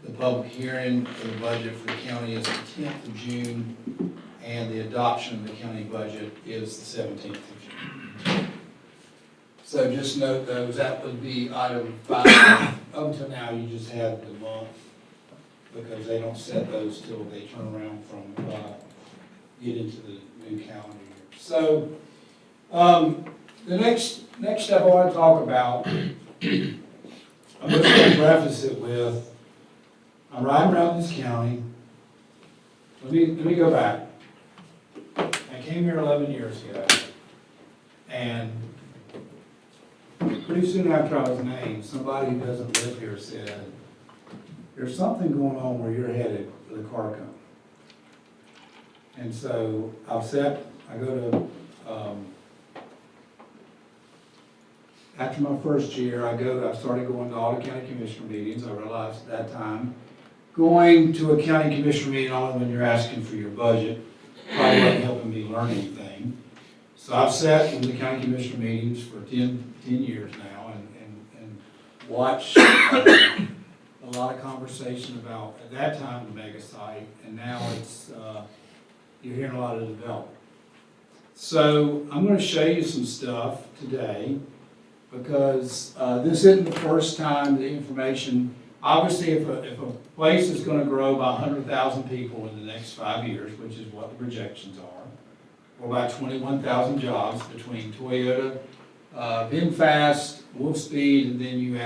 The public hearing for the budget for the county is the 10th of June, and the adoption of the county budget is the 17th of June. So just note those, that would be item 5. Up until now, you just had the month, because they don't set those till they turn around from, get into the new calendar year. So, the next step I want to talk about, I'm just going to preface it with, I'm riding around this county. Let me go back. I came here 11 years ago, and pretty soon after I was named, somebody who doesn't live here said, there's something going on where you're headed for the car company. And so I go to, after my first year, I started going to all the county commissioner meetings. I realized at that time, going to a county commissioner meeting only when you're asking for your budget probably wasn't helping me learn anything. So I've sat in the county commissioner meetings for 10 years now and watched a lot of conversation about, at that time, the mega site, and now it's, you're hearing a lot of development. So I'm gonna show you some stuff today, because this isn't the first time the information, obviously if a place is gonna grow by 100,000 people in the next 5 years, which is what the projections are, or about 21,000 jobs between Toyota, VinFast, Wolfspeed, and then you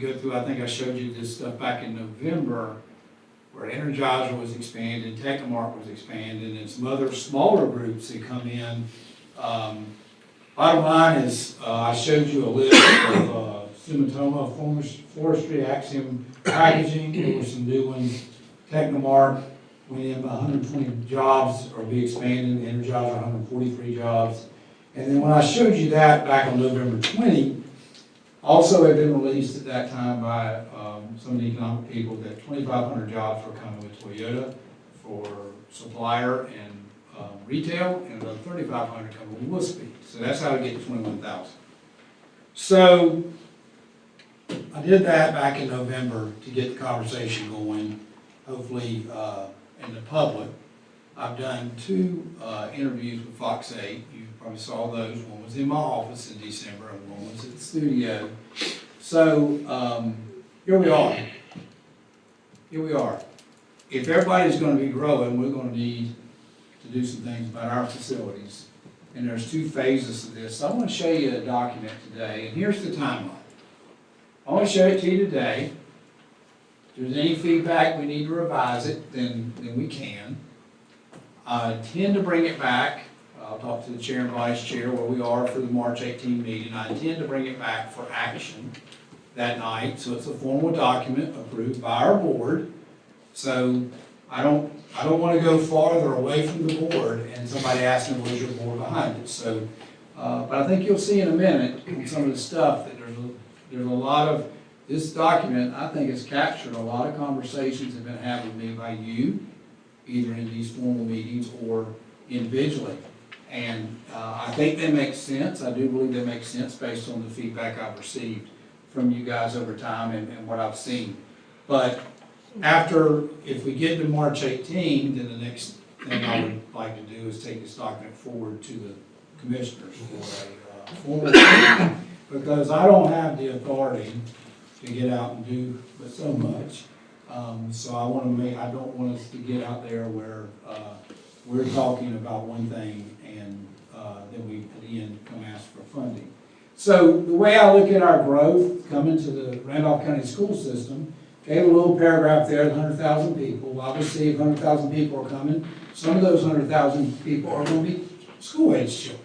go through, I think I showed you this stuff back in November, where Energizer was expanded, Technomart was expanded, and some other smaller groups that come in. Bottom line is, I showed you a list of Sumitomo Forestry, Axiom Packaging, there were some new ones. Technomart went in by 120 jobs, or be expanded, Energizer 143 jobs. And then when I showed you that back on November 20, also had been released at that time by some of the economic people that 2,500 jobs were coming with Toyota for supplier and retail, and another 3,500 coming with Wolfspeed. So that's how we get to 21,000. So I did that back in November to get the conversation going, hopefully in the public. I've done 2 interviews with Fox 8. You probably saw those. One was in my office in December, and one was at the studio. So here we are. Here we are. If everybody's going to be growing, we're going to need to do some things about our facilities. And there's 2 phases of this. So I want to show you a document today, and here's the timeline. I want to show it to you today. If there's any feedback, we need to revise it, then we can. I intend to bring it back. I'll talk to the chair and vice chair where we are for the March 18 meeting. I intend to bring it back for action that night. So it's a formal document approved by our board. So I don't want to go farther away from the board and somebody asks me, where's your board behind it? So, but I think you'll see in a minute in some of the stuff that there's a lot of, this document I think has captured a lot of conversations that have been had with me by you, either in these formal meetings or individually. And I think they make sense. I do believe they make sense based on the feedback I've received from you guys over time and what I've seen. But if we get to March 18, then the next thing I would like to do is take this document forward to the commissioners for a formal meeting, because I don't have the authority to get out and do so much. So I don't want us to get out there where we're talking about one thing and then we at the end come ask for funding. So the way I look at our growth coming to the Randolph County school system, okay, a little paragraph there, 100,000 people. Obviously, if 100,000 people are coming, some of those 100,000 people are going to be school-age children.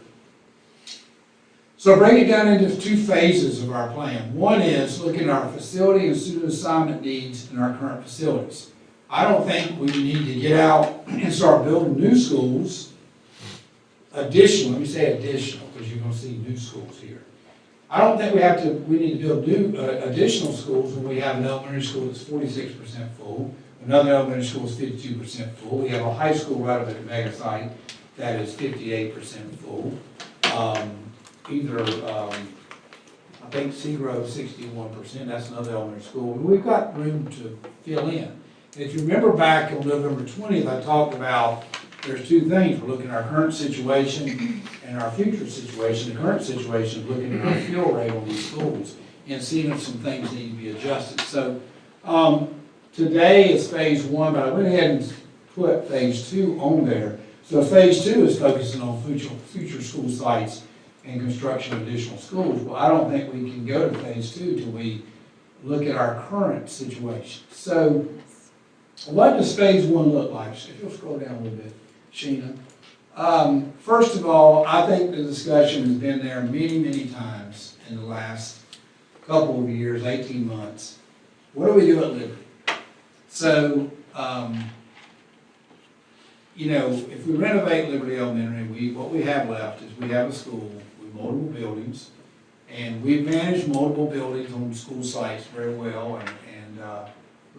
So break it down into 2 phases of our plan. One is looking at our facility and student assignment needs in our current facilities. I don't think we need to get out and start building new schools. Additional, let me say additional, because you're going to see new schools here. I don't think we need to build new additional schools when we have an elementary school that's 46% full, another elementary school is 52% full. We have a high school right up at the mega site that is 58% full. I think Seagrove 61%, that's another elementary school. We've got room to fill in. And if you remember back on November 20th, I talked about there's 2 things. We're looking at our current situation and our future situation. The current situation is looking at our fuel rate on these schools and seeing if some things need to be adjusted. So today is phase 1, but I went ahead and put phase 2 on there. So phase 2 is focusing on future school sites and construction of additional schools. Well, I don't think we can go to phase 2 till we look at our current situation. So what does phase 1 look like? If you'll scroll down a little bit, Sheena. First of all, I think the discussion has been there many times in the last couple of years, 18 months. What do we do at Liberty? So, if we renovate Liberty Elementary, what we have left is we have a school with multiple buildings, and we've managed multiple buildings on school sites very well, and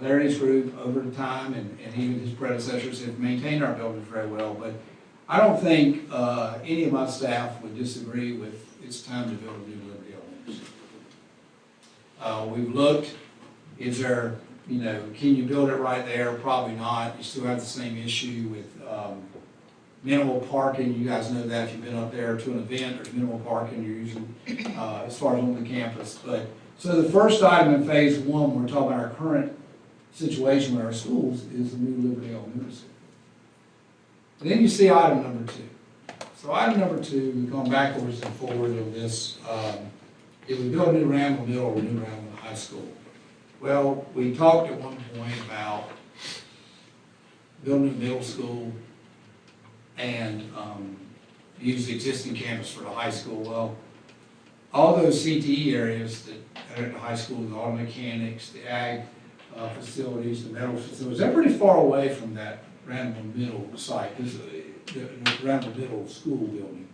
Larry's group over the time, and even his predecessors have maintained our buildings very well, but I don't think any of my staff would disagree with it's time to build a new Liberty Elementary. We've looked, is there, can you build it right there? Probably not. You still have the same issue with minimal parking, you guys know that if you've been up there to an event, there's minimal parking you're using, as far as on the campus. But, so the first item in phase one, we're talking about our current situation with our schools, is the new Liberty Elementary School. And then you see item number two. So item number two, we've gone backwards and forward on this, if we build a new Randall Middle or a new Randall High School. Well, we talked at one point about building a middle school and use the existing campus for the high school. Well, all those CTE areas that are at the high school, the auto mechanics, the ag facilities, the metal facilities, they're pretty far away from that Randall Middle site, the Randall Middle School building.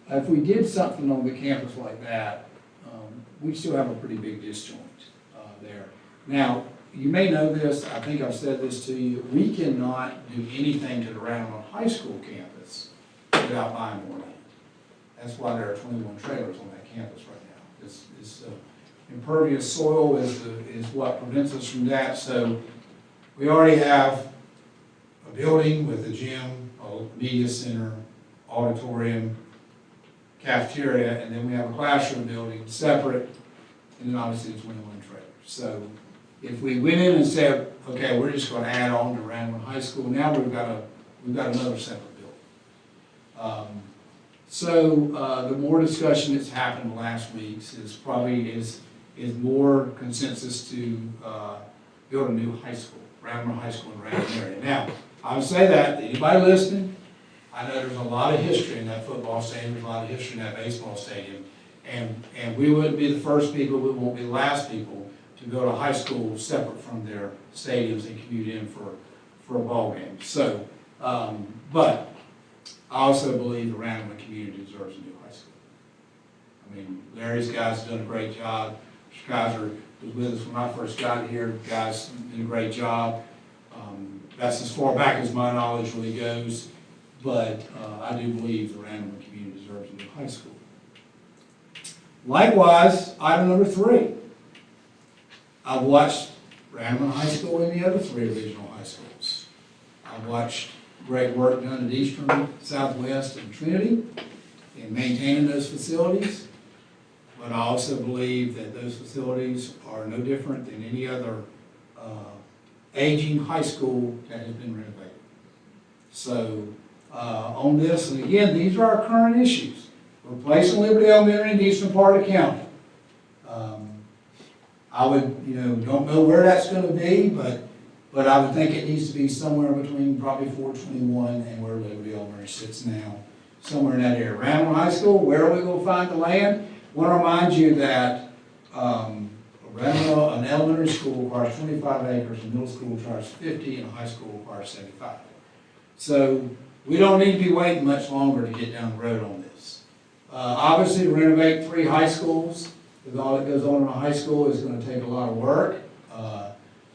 If we did something on the campus like that, we still have a pretty big disjoint there. Now, you may know this, I think I've said this to you, we cannot do anything to the Randall High School campus without buying more land. That's why there are 21 trailers on that campus right now. This impervious soil is what prevents us from that. So we already have a building with a gym, a media center, auditorium, cafeteria, and then we have a classroom building separate, and then obviously the 21 trailers. So if we went in and said, okay, we're just going to add on to Randall High School, now we've got another separate building. The more discussion that's happened last week is probably is more consensus to build a new high school, Randall High School in the Randall area. Now, I would say that anybody listening, I know there's a lot of history in that football stadium, there's a lot of history in that baseball stadium, and we wouldn't be the first people, we won't be the last people to go to high school separate from their stadiums and commute in for a ball game. So, but I also believe the Randall community deserves a new high school. I mean, Larry's guys have done a great job. Kaiser was with us when I first got here. The guys did a great job. That's as far back as my knowledge really goes. But I do believe the Randall community deserves a new high school. Likewise, item number three. I've watched Randall High School and the other three regional high schools. I've watched great work done at Eastern, Southwest, and Trinity in maintaining those facilities. But I also believe that those facilities are no different than any other aging high school that has been renovated. So on this, and again, these are our current issues. We're placing Liberty Elementary in the eastern part of the county. I would, don't know where that's going to be, but I would think it needs to be somewhere between probably 421 and where Liberty Elementary sits now, somewhere in that area. Randall High School, where are we going to find the land? I want to remind you that an elementary school requires 25 acres, a middle school requires 50, and a high school requires 75. So we don't need to be waiting much longer to get down the road on this. Obviously, to renovate 3 high schools, with all that goes on in a high school, is going to take a lot of work.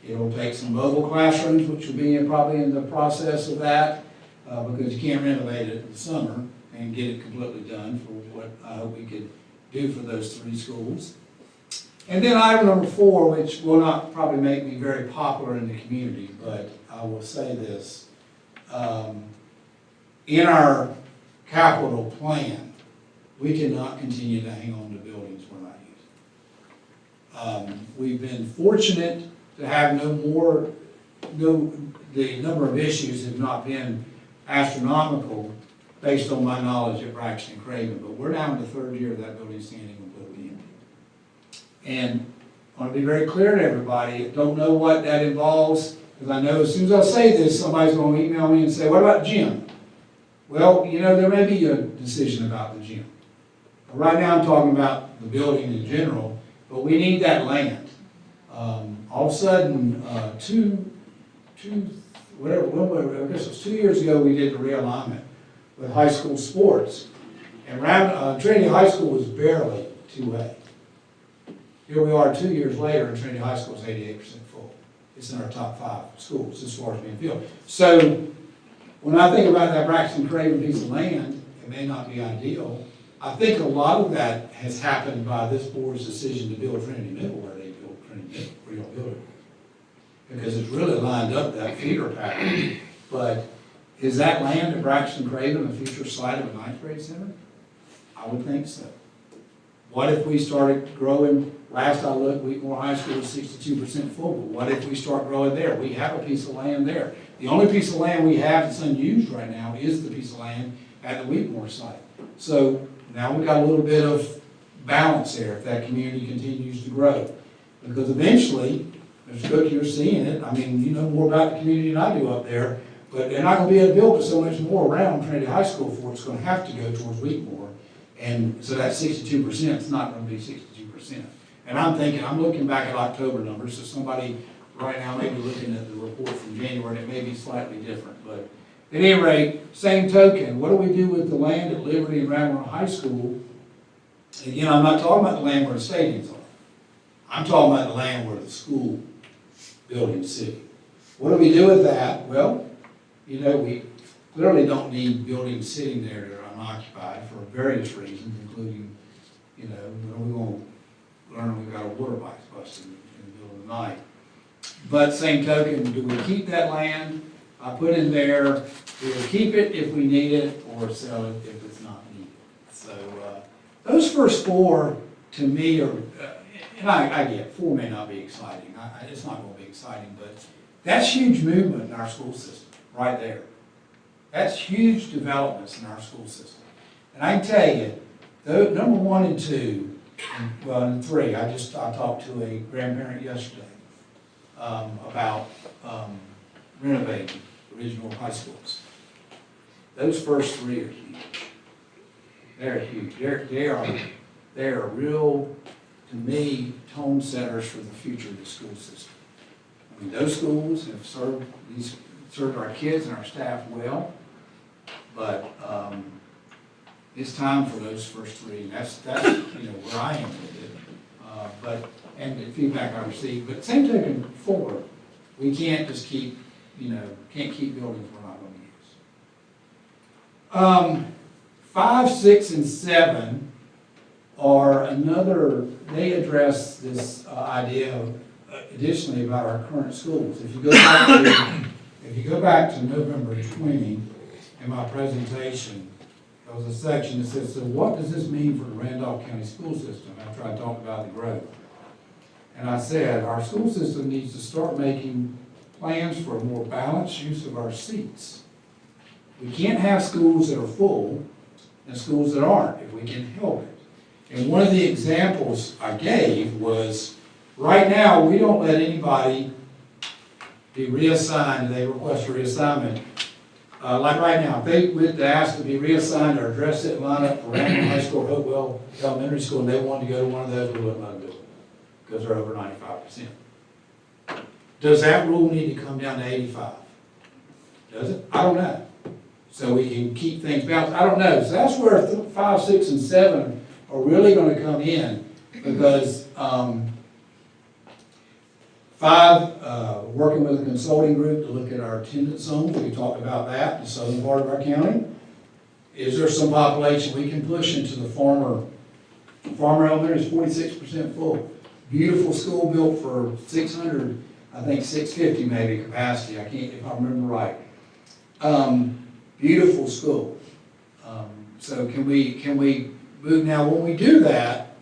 It'll take some mobile classrooms, which will be probably in the process of that, because you can't renovate it in the summer and get it completely done for what I hope we could do for those 3 schools. And then item number 4, which will not probably make me very popular in the community, but I will say this. In our capital plan, we cannot continue to hang on to buildings we're not using. We've been fortunate to have the number of issues have not been astronomical based on my knowledge at Braxton and Craven, but we're now in the 3rd year of that building standing completely empty. And I want to be very clear to everybody, don't know what that involves, because I know as soon as I say this, somebody's going to email me and say, what about the gym? Well, there may be a decision about the gym. But right now I'm talking about the building in general, but we need that land. All of a sudden, I guess it was 2 years ago, we did the realignment with high school sports. And Trinity High School was barely 2A. Here we are 2 years later, and Trinity High School is 88% full. It's in our top 5 schools as far as being filled. So when I think about that Braxton Craven piece of land, it may not be ideal. I think a lot of that has happened by this board's decision to build Trinity Middle where they built Trinity Middle, real building. Because it's really lined up that feeder pattern. But Is that land at Braxton Craven the future site of a ninth grade center? I would think so. What if we started growing, last I looked, Wheatmore High School is 62% full, but what if we start growing there? We have a piece of land there. The only piece of land we have that's unused right now is the piece of land at the Wheatmore site. So now we got a little bit of balance there if that community continues to grow. Because eventually, Mr. Cook, you're seeing it, I mean, you know more about the community than I do up there, but they're not gonna be able to build so much more around Trinity High School for it's gonna have to go towards Wheatmore. And so that 62% is not gonna be 62%. And I'm thinking, I'm looking back at October numbers, so somebody right now may be looking at the report from January, and it may be slightly different, but at any rate, same token, what do we do with the land at Liberty and Ramona High School? Again, I'm not talking about the land where the stadiums are. I'm talking about the land where the school building's sitting. What do we do with that? Well, you know, we clearly don't need buildings sitting there that are unoccupied for various reasons, including, you know, we won't learn we've got a water pipe busted in the middle of the night. But same token, do we keep that land? I put in there, we'll keep it if we need it or sell it if it's not needed. So those first four to me are, and I get, four may not be exciting. It's not going to be exciting, but that's huge movement in our school system, right there. That's huge developments in our school system. And I can tell you, number 1 and 2, and 3, I talked to a grandparent yesterday about renovating regional high schools. Those first 3 are huge. They're huge. They are real, to me, tone setters for the future of the school system. I mean, those schools have served our kids and our staff well, but it's time for those first 3. And that's you know where I am with it. And the feedback I received. But same token, 4, we can't just keep keep buildings we're not going to use. 5, 6, and 7 are another. They address this idea of, additionally about our current schools. If you go back to November 20 in my presentation, there was a section that says, so what does this mean for the Randolph County school system after I talked about the growth? And I said, our school system needs to start making plans for a more balanced use of our seats. We can't have schools that are full and schools that aren't, if we can help it. And one of the examples I gave was, right now, we don't let anybody be reassigned, they request a reassignment. Like right now, if they went to ask to be reassigned or address it, line up for Randall High School or Hopewell Elementary School, and they wanted to go to one of those, we wouldn't let them do it, because they're over 95%. Does that rule need to come down to 85? Does it? I don't know. So we can keep things balanced. I don't know. So that's where 5, 6, and 7 are really going to come in, because 5, working with a consulting group to look at our attendance zones. We talked about that in the southern part of our county. Is there some population we can push into the Farmer Elementary is 46% full. Beautiful school built for 600, I think 650 maybe capacity. I can't, if I remember right. Beautiful school. So can we move now? When we do that,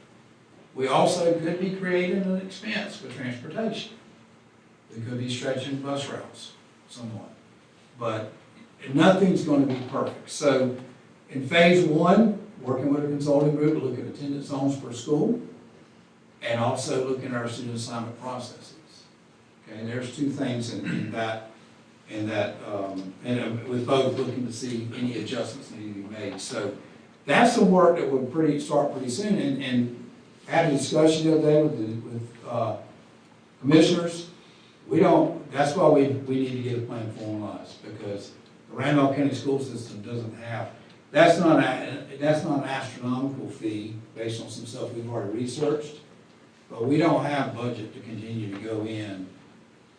we also could be creating an expense for transportation. We could be stretching bus routes somewhat, but nothing's going to be perfect. So in phase 1, working with a consulting group to look at attendance zones per school, and also looking at our student assignment processes. Okay, and there's 2 things in that, and with both looking to see any adjustments that need to be made. So that's some work that will start pretty soon. And had a discussion the other day with commissioners. That's why we need to get a plan formalized, because the Randolph County school system doesn't have, that's not an astronomical fee based on some stuff we've already researched, but we don't have budget to continue to go in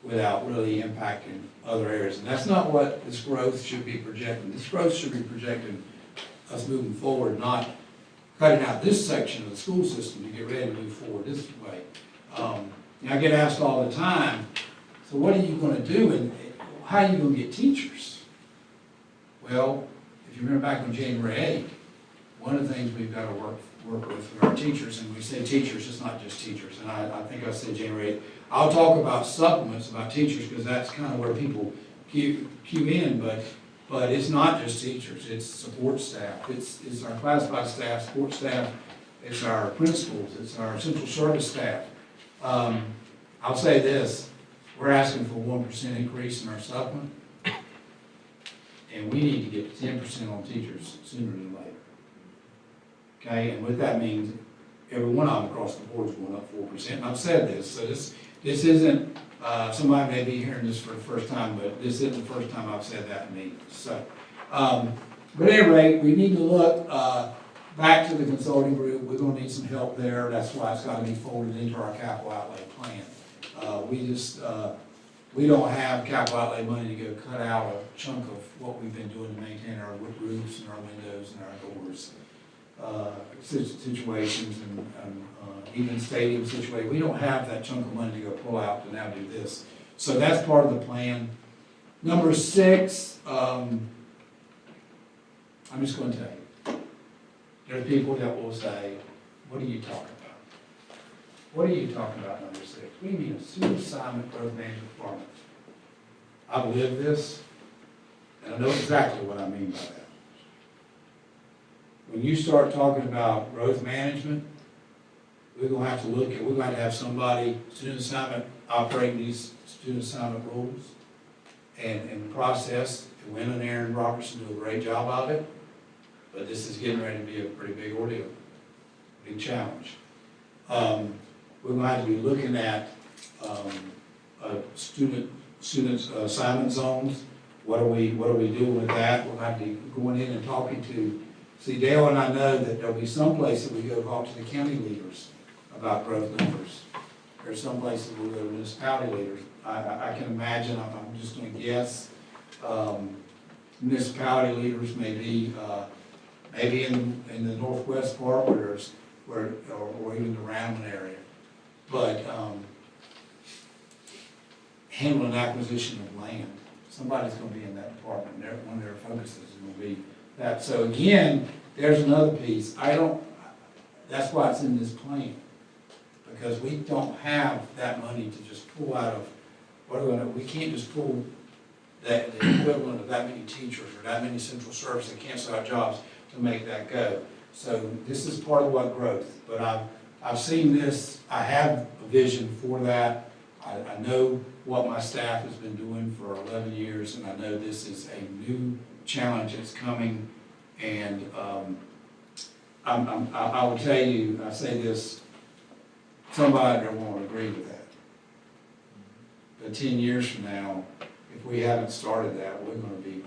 without really impacting other areas. And that's not what this growth should be projecting. This growth should be projecting us moving forward, not cutting out this section of the school system to get ready to move forward this way. I get asked all the time, so what are you going to do and how are you going to get teachers? Well, if you remember back on January 8th, one of the things we've got to work with our teachers, and we say teachers, it's not just teachers, and I think I said January 8th. I'll talk about supplements about teachers, because that's kind of where people cue in, but it's not just teachers, it's support staff, it's our classified staff, support staff, it's our principals, it's our central service staff. I'll say this, we're asking for a 1% increase in our supplement, and we need to get 10% on teachers sooner than later. Okay, and what that means, every one of them across the board is going up 4%, and I've said this, so this isn't, somebody may be hearing this for the first time, but this isn't the first time I've said that in meetings, so. But at any rate, we need to look, back to the consulting group, we're gonna need some help there, that's why it's gotta be folded into our capital outlay plan. We don't have capital outlay money to go cut out a chunk of what we've been doing to maintain our roofs and our windows and our doors. Situations and even stadium situations, we don't have that chunk of money to go pull out to now do this. So that's part of the plan. Number 6, I'm just gonna tell you, there are people that will say, what are you talking about? What are you talking about, number 6? We need a super assignment growth management department. I've lived this, and I know exactly what I mean by that. When you start talking about growth management, we're gonna have to have somebody, student assignment, operating these student assignment rules and process, and Wynn and Aaron Robertson do a great job of it, but this is getting ready to be a pretty big ordeal, big challenge. We're gonna have to be looking at, student assignment zones. What are we doing with that? We'll have to be going in and talking to, see, Dale and I know that there'll be some place that we go talk to the county leaders about growth numbers. There's some places we'll go to municipality leaders. I can imagine, I'm just gonna guess, municipality leaders may be, maybe in the northwest part or even the Round area. But, handling acquisition of land, somebody's gonna be in that department. One of their focuses is gonna be that. So again, there's another piece. That's why it's in this plan. Because we don't have that money to just pull out of, we can't just pull the equivalent of that many teachers or that many central service that cancel out jobs to make that go. So this is part of what growth, but I've seen this, I have a vision for that. I know what my staff has been doing for 11 years, and I know this is a new challenge that's coming, and I will tell you, I say this, somebody there won't agree with that. But 10 years from now, if we haven't started that, we're gonna be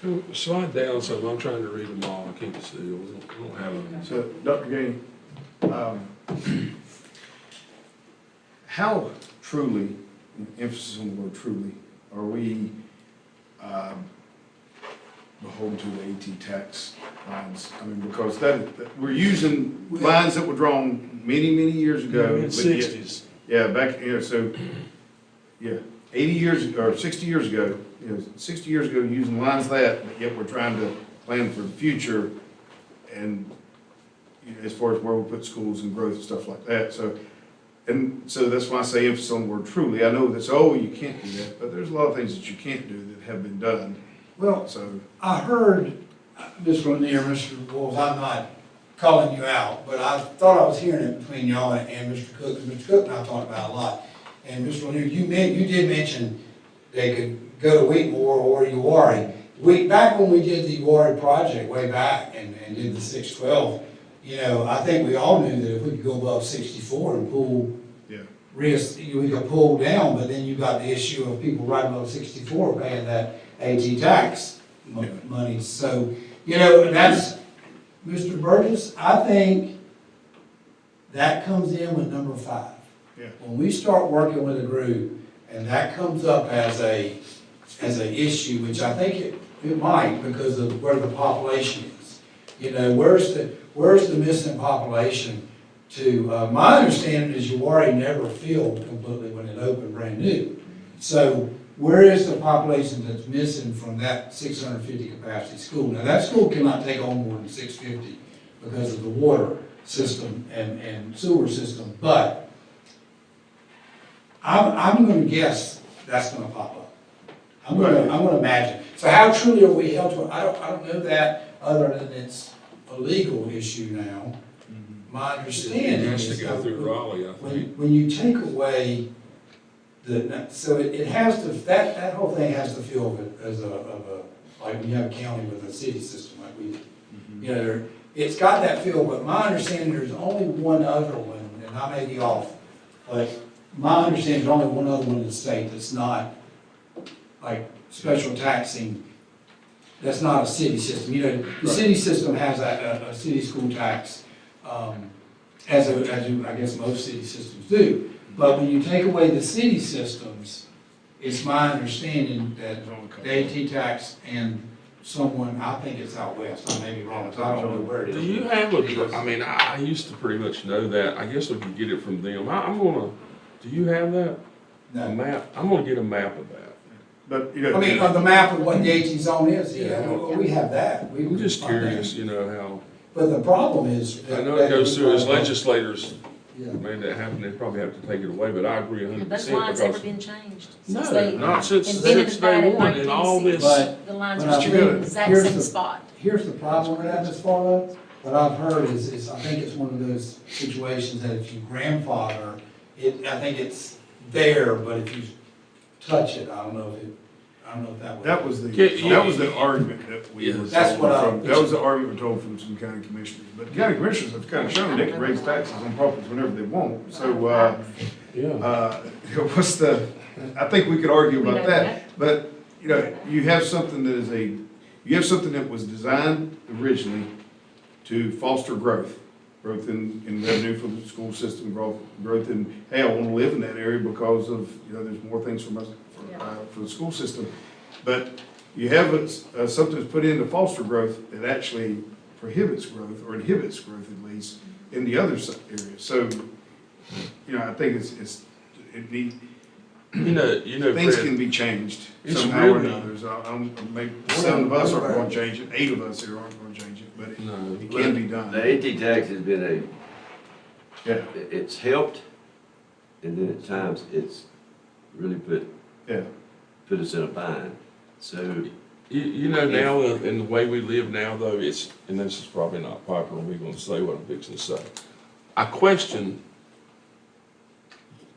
behind. Slide down some, I'm trying to read them all, I can't see, we don't have them. So, Dr. Gainey, how truly, emphasis on the word truly, are we beholden to the AT tax lines? I mean, because we're using lines that were drawn many, many years ago. Mid-60s. Yeah, back, so, yeah, 80 years, or 60 years ago, 60 years ago, using lines but yet we're trying to plan for the future and, as far as where we put schools and growth and stuff like that, so that's why I say emphasis on the word truly. I know that's, you can't do that, but there's a lot of things that you can't do that have been done. Well, so I heard, Ms. Lanier, Mr. Wolves, I'm not calling you out, but I thought I was hearing it between y'all and Mr. Cook, and Mr. Cook and I talked about it a lot. And Mr. Lanier, you did mention they could go to Wheatmore or Uwharrie. Back when we did the Uwharrie project way back and did the 612, I think we all knew that if we could go above 64 and pull, we could pull down, but then you got the issue of people right above 64 paying that AT tax money. So, that's, Mr. Burgess, I think that comes in with number 5. Yeah. When we start working with a group and that comes up as an issue, which I think it might because of where the population is. Where's the missing population to, my understanding is Uwharrie never filled completely when it opened brand new. So where is the population that's missing from that 650 capacity school? Now, that school cannot take on more than 650 because of the water system and sewer system, but I'm gonna guess that's gonna pop up. I'm gonna imagine. So how truly are we held to, I don't know that, other than it's a legal issue now. My It understanding has to is go through Raleigh, I think. when you take away so it has to, that whole thing has to feel of it as like when you have a county with a city system, like we, you know, it's got that feel, but my understanding, there's only one other one, and I may be off, but my understanding, there's only one other one in the state that's not like special taxing, that's not a city system. You know, the city system has a city school tax, as I guess most city systems do. But when you take away the city systems, it's my understanding that the AT tax and someone, I think it's out west, I may be wrong, so I don't know where it Do is. you have a, I mean, I used to pretty much know that, I guess we could get it from them. I'm gonna, do you have that? A No. map? I'm gonna get a map of that. But, you know. I mean, on the map of what the AT zone is, yeah, Yeah. we have that. I'm just curious, you know, how, But the problem is. I know it goes through as legislators, Yeah. made that happen, they probably have to take it away, but I agree Have 100% those lines ever because. been changed? No, Since they not since invented that day in one and all this. 1960, the lines But are I still think in the exact here's same the- spot. Here's the problem with that, Ms. Farlow, what I've heard is I think it's one of those situations that if you grandfather, I think it's there, but if you touch it, I don't know if that would. That was Yeah, that was the argument that we were That's told what I- from, that was the argument we told from some county commissioners. But county commissioners have kind of shown they can raise taxes on properties whenever they want. So, Yeah. what's the, I think we could argue We about know that. But, you know, you have something that is you have something that was designed originally to foster growth in revenue for the school system, growth in, hey, I want to live in that area because of, you know, there's more things for the school system. But you have something that's put in to foster growth that actually prohibits growth, or inhibits growth at least, in the other areas. So, you know, I think it needs, things Fred, can be changed It's somehow or really- another. Maybe 7 of us aren't going to change it, 8 of us here aren't going to change it, but no, it can be done. The AT tax has been Yeah, it's helped, and then at times it's really yeah. put us in a bind. So, you know, now, in the way we live now, though, it's, and this is probably not popular, we're gonna say what I'm fixing to say. I question,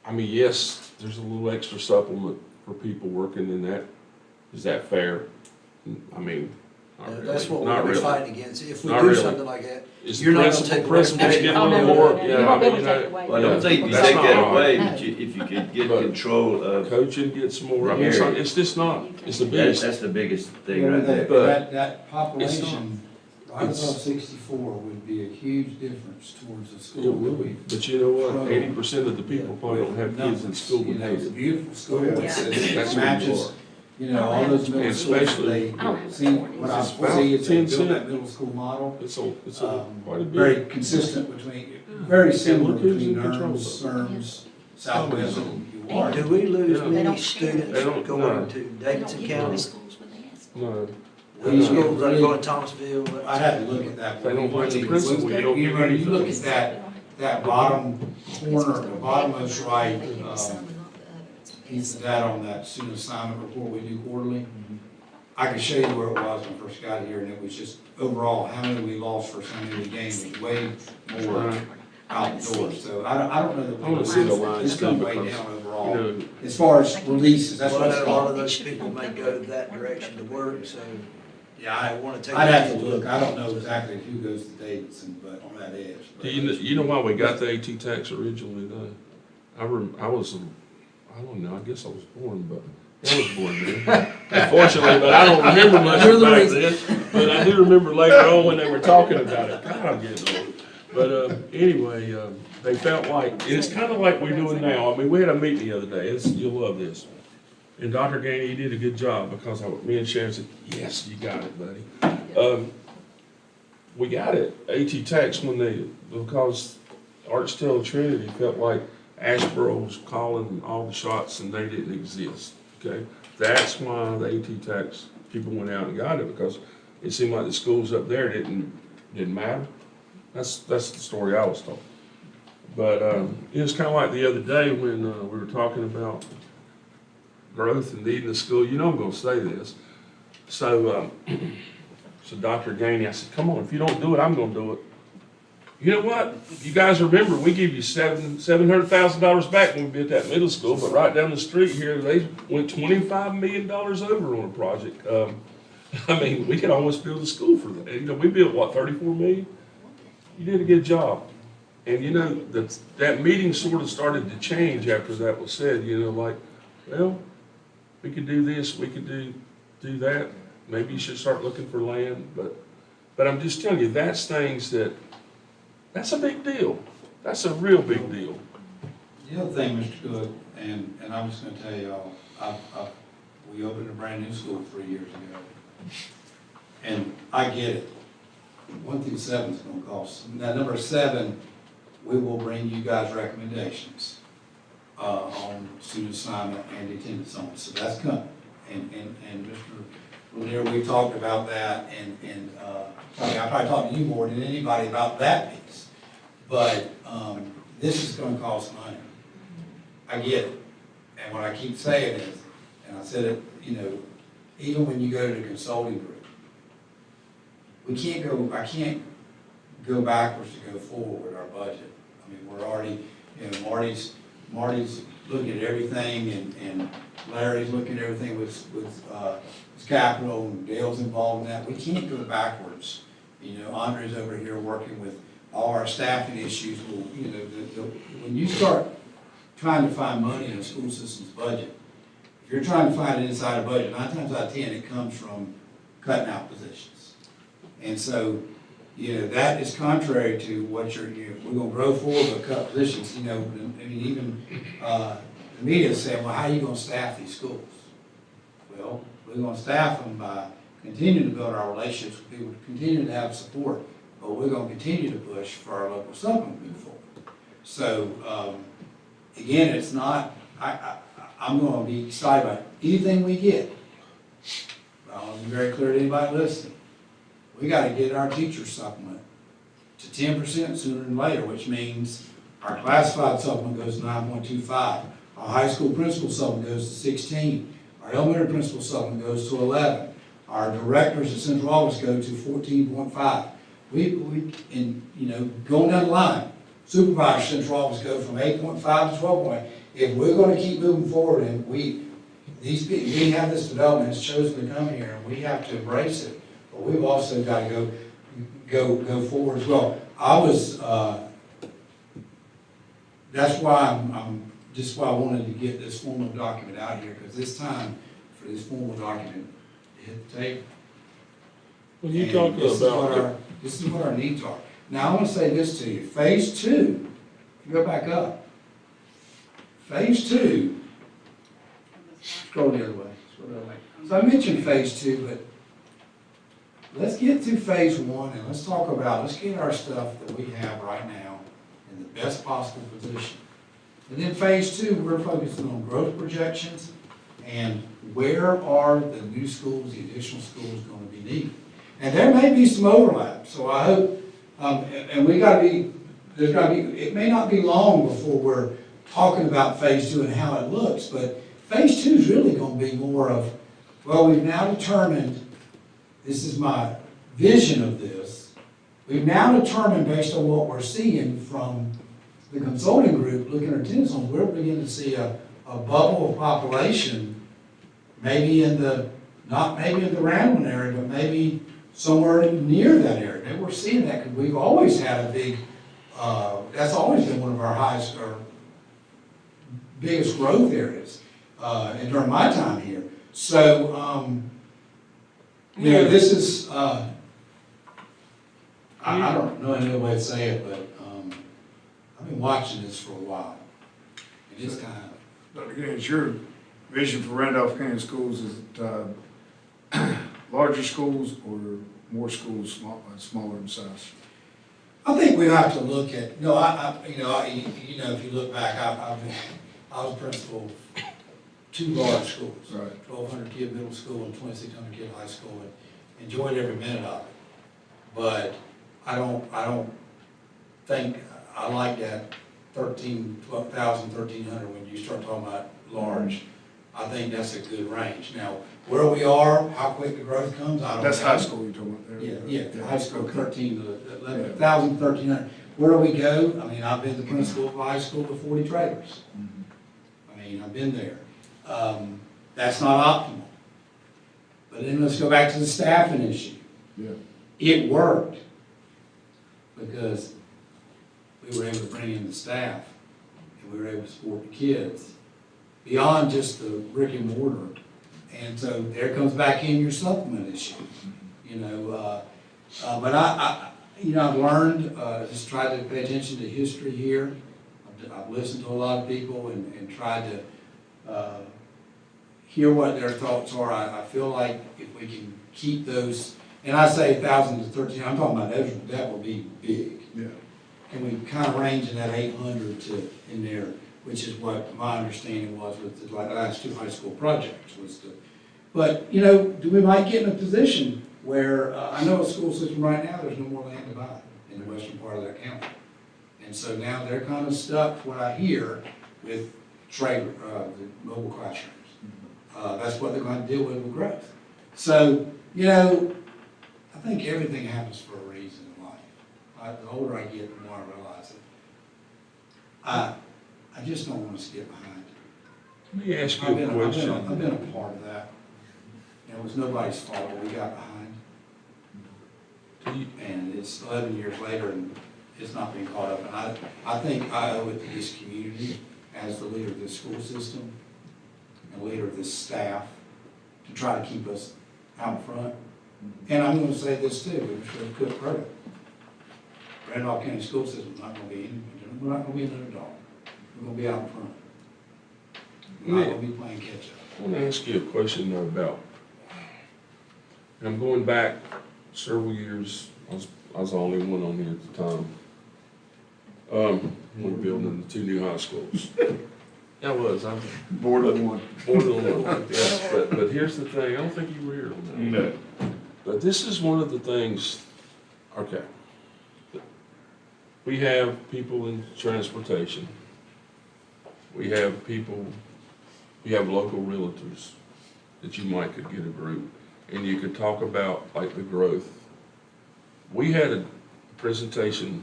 I mean, yes, there's a little extra supplement for people working in that. Is that fair? I mean, not really. That's what we're Not gonna be really. fighting against. If we Not do really. something like that, Is you're the not gonna take principals away from getting Oh, a no, little no, more? no, Yeah, you won't be I able mean, to take it away. well, I don't think you That's take not that right. away, No. but if you could get But- control of, Coaching gets more, I mean, it's just not, it's the biggest. that's the biggest thing Yeah, right there. But that population, right above it's- 64 would be a huge difference towards the It school. will be, but you know what, 80% of the people probably don't have kids in school You with know, it's a it. beautiful school, Yeah. it's, That's it where you matches, are. you know, all those middle And schools, especially- they, I don't have see, what I It's see is they 10 built cent. that middle school model. It's quite a Very bit. consistent between, very similar look who's between in control NERMS, of CERMS, Southwest, and UR. do we lose Yeah. They many don't share. students They don't- going no. to They don't Davidson get all the County? schools when they ask. No, These Yeah. schools that are going to Thomasville? I'd have to look at that. They don't bring the principal, you don't You get know, you anything. look at that bottom corner, the bottommost right, They give you some and not the other. It's piece of amazing. that on that student assignment report we do quarterly. I could show you where it was when I first got here, and it was just overall, how many we lost for so many games, was way more outdoors, so I don't know that. I wanna see the lines It's gonna too, way because, down you overall, know, as far as releases, that's Well, what I it's know a lot called. of those people may go that direction to work, so Yeah, I want to take. I'd have to look, I don't know exactly who goes to Davidson, but on that edge. but- you know why we got the AT tax originally though? I don't know, I guess I was born, but I was born then. Unfortunately, but I don't remember much You're the back reason. then. But I do remember later on when they were talking about it. God, I'm getting old. But anyway, they felt like, and it's kind of like we're doing now. I mean, we had a meeting the other day. You'll love this. And Dr. Gainey, you did a good job because me and Sharon said, yes, you got it, buddy. We got it, AT tax, because Archstell Trinity felt like Ashboro was calling all the shots and they didn't exist, okay? That's why the AT tax people went out and got it, because it seemed like the schools up there didn't matter. That's the story I was told. But, it was kinda like the other day when, we were talking about growth and needing a school. You know I'm gonna say this. So, so Dr. Gainey, I said, come on, if you don't do it, I'm gonna do it. You know what? You guys remember, we give you $700,000 back when we built that middle school, but right down the street here, they went $25 million over on a project. I mean, we could almost build a school for that. You know, we built, what, 34 million? You did a good job. And you know, that meeting sort of started to change after that was said, you know, like, well, we could do this, we could do that. Maybe you should start looking for land, but I'm just telling you, that's things that's a big deal. That's a real big deal. The other thing, Mr. Good, and I'm just gonna tell y'all, we opened a brand new school 3 years ago. And I get it. 1 through 7 is gonna cost. Now, number 7, we will bring you guys recommendations on student assignment and attendance on, so that's coming. And Mr. Lanier, we talked about that, and I probably talked to you more than anybody about that piece. But this is gonna cost money. I get it. And what I keep saying is, and I said it, you know, even when you go to the consulting group, I can't go backwards to go forward with our budget. I mean, we're already, you know, Marty's looking at everything, and Larry's looking at everything with his capital, and Dale's involved in that. We can't go backwards. You know, Andre's over here working with all our staffing issues. Well, you know, when you start trying to find money in a school system's budget, if you're trying to find it inside a budget, 9 times out of 10, it comes from cutting out positions. And so, you know, that is contrary to what we're gonna grow forward but cut positions. You know, I mean, even the media is saying, well, how are you gonna staff these schools? Well, we're gonna staff them by continuing to build our relationships with people, continuing to have support, but we're gonna continue to push for our local supplement move forward. So, again, it's not, I'm gonna be excited about anything we get. But I want to be very clear to anybody listening. We gotta get our teacher supplement to 10% sooner than later, which means our classified supplement goes to 9.25. Our high school principal supplement goes to 16. Our elementary principal supplement goes to 11. Our directors at central office go to 14.5. And you know, going down the line, supervisors central office go from 8.5 to 12. If we're gonna keep moving forward and we have this development, it's chosen to come here, and we have to embrace it, but we've also got to go forward as well. That's why just why I wanted to get this formal document out here, because it's time for this formal document to hit the table. When you And talk about, this is what our needs are. Now, I want to say this to you. Phase 2, if you go back up, Phase 2, scroll the other way. So I mentioned Phase 2, but let's get through Phase 1 and let's get our stuff that we have right now in the best possible position. And then Phase 2, we're focusing on growth projections and where are the new schools, the additional schools going to be needed. And there may be some overlap, so I hope, and it may not be long before we're talking about Phase 2 and how it looks, but Phase 2 is really going to be more of, well, we've now determined, this is my vision of this, we've now determined based on what we're seeing from the consulting group, looking at attendance on, we're beginning to see a bubble of population, maybe not maybe in the Rambling area, but maybe somewhere near that area. And we're seeing that because we've always had a big, that's always been one of our highest or biggest growth areas and during my time here. So, you know, this is, I don't know any other way to say it, but I've been watching this for a while. And it's kind of, Dr. Gaines, your vision for Randolph County Schools is larger schools or more schools smaller in size? I think we have to look at, if you look back, I was a principal two large schools. Right. 1,200 kid middle school and 2,600 kid high school, and enjoyed every minute of it. But I don't think I like that 12,000, 1,300 when you start talking about large. I think that's a good range. Now, where we are, how quick the growth comes, I don't know. That's high school you're talking about there? Yeah, high school, 13 to 11,000, 1,300. Where do we go? I mean, I've been the principal of a high school with 40 trailers. I mean, I've been there. That's not optimal. But then let's go back to the staffing issue. Yeah. It worked because we were able to bring in the staff and we were able to support the kids beyond just the brick and mortar. And so there comes back in your supplement issue, you know. But I've learned, just tried to pay attention to history here. I've listened to a lot of people and tried to hear what their thoughts are. I feel like if we can keep those, and I say 1,000 to 1,300, I'm talking about that will be big. Yeah. And we kind of range in that 800 to in there, which is what my understanding was with the last two high school projects was the. But you know, we might get in a position where I know a school system right now. There's no more land to buy in the western part of that county, and so now they're kind of stuck. What I hear with trailer, the mobile classrooms. That's what they're going to deal with growth. So you know, I think everything happens for a reason in life. The older I get, the more I realize it. I just don't want to get behind. Let me ask you I've a been question. a part of that. And it was nobody's fault, but we got behind. And it's 11 years later and it's not being caught up. And I think I owe it to this community as the leader of this school system and leader of this staff to try to keep us out front. And I'm going to say this too, we should put credit. Randolph County School System is not going to be we're not going to be an underdog. We're going to be out in front. We're not going to be playing catch up. I want to ask you a question though about, and I'm going back several years, I was the only one on here at the time. We're building the two new high schools. Yeah, I was, I'm Board of one. bored on one, yes, but here's the thing, I don't think you were here on that. No. But this is one of the things, okay. We have people in transportation. We have local realtors that you might could get a group. And you could talk about like the growth. We had a presentation,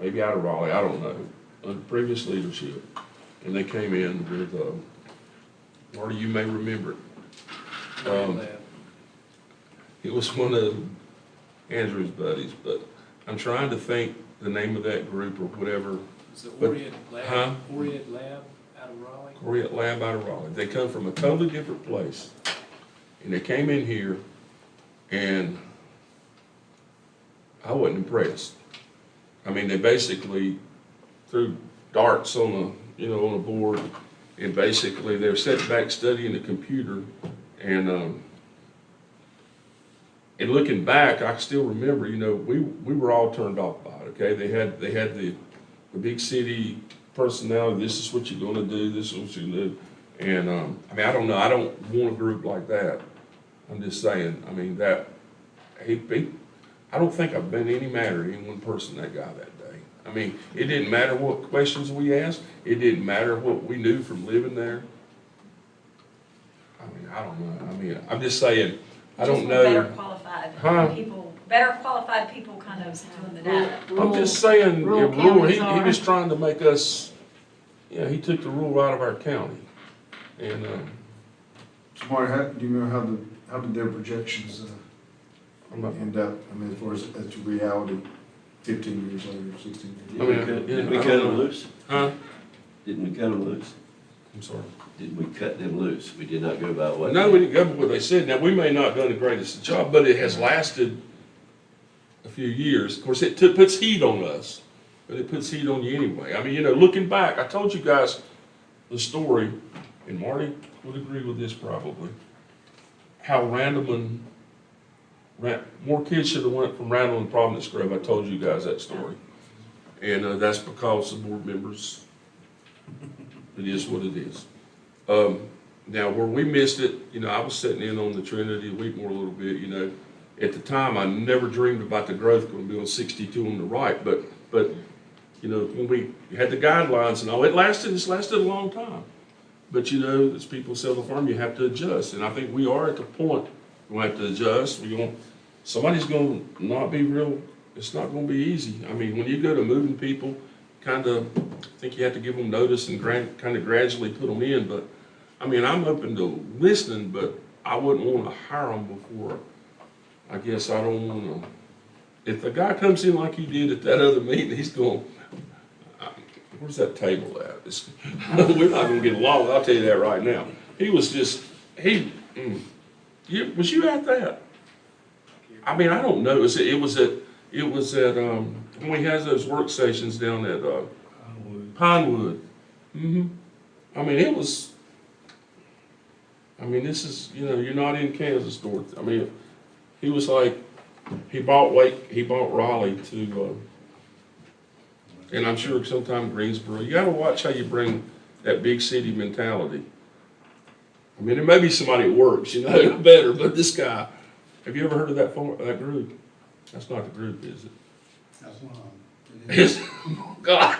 maybe out of Raleigh, I don't know, under previous leadership. And they came in with, Marty, you may remember it. It was one of Andrew's buddies, but I'm trying to think the name of that group or whatever. Is it But- Orient Lab? Huh? Orient Lab out of Raleigh? Orient Lab out of Raleigh. They come from a totally different place. And they came in here and I wasn't impressed. I mean, they basically threw darts on a board and basically they're sitting back studying the computer and looking back, I still remember, we were all turned off by it, okay? They had the big city personality, this is what you're gonna do, this is what you do. And, I mean, I don't know, I don't want a group like that. I'm just saying, I mean, I don't think I've been any madder at any one person that guy that day. I mean, it didn't matter what questions we asked, it didn't matter what we knew from living there. I mean, I don't know, I mean, I'm just saying, I don't know. Better qualified Huh? people, better qualified people kind of doing the data. I'm just saying, rural he counties are. was trying to make us, he took the rule out of our county. And, So Marty, do you know how did their projections end up? I mean, as far as to reality, 15 years later, 16 years later? Didn't we cut them loose? huh? Didn't we cut them loose? I'm sorry. Didn't we cut them loose? We did not go by what? No, we didn't go by what they said. Now, we may not have done the greatest job, but it has lasted a few years. Of course, it puts heat on us, but it puts heat on you anyway. I mean, looking back, I told you guys the story, and Marty would agree with this probably, how more kids should have went from Randall and Providence Grove. I told you guys that story. And that's because the board members It is what it is. Now, where we missed it, you know, I was sitting in on the Trinity Wheatmore a little bit, you know. At the time, I never dreamed about the growth going to be on 62 on the right, but, you know, when we had the guidelines and all, it's lasted a long time. But, you know, as people sell the farm, you have to adjust, and I think we are at the point we have to adjust. Somebody's going to not be real, it's not going to be easy. I mean, when you go to moving people, kind of, I think you have to give them notice and kind of gradually put them in, but, I mean, I'm open to listening, but I wouldn't want to hire them before, I guess I don't want to, if the guy comes in like he did at that other meeting, he's going, where's that table at? We're not going to get along, I'll tell you that right now. He was just, was you at that? I mean, I don't know, it was at, when we had those workstations down at, Pinewood. I mean, it was, I mean, this is, you know, you're not in Kansas, North. I mean, he was like, he bought Raleigh to, and I'm sure sometime Greensboro. You gotta watch how you bring that big city mentality. I mean, there may be somebody that works, you know, better, but this guy, have you ever heard of that group? That's not the group, is it? That's one of them. It's, God,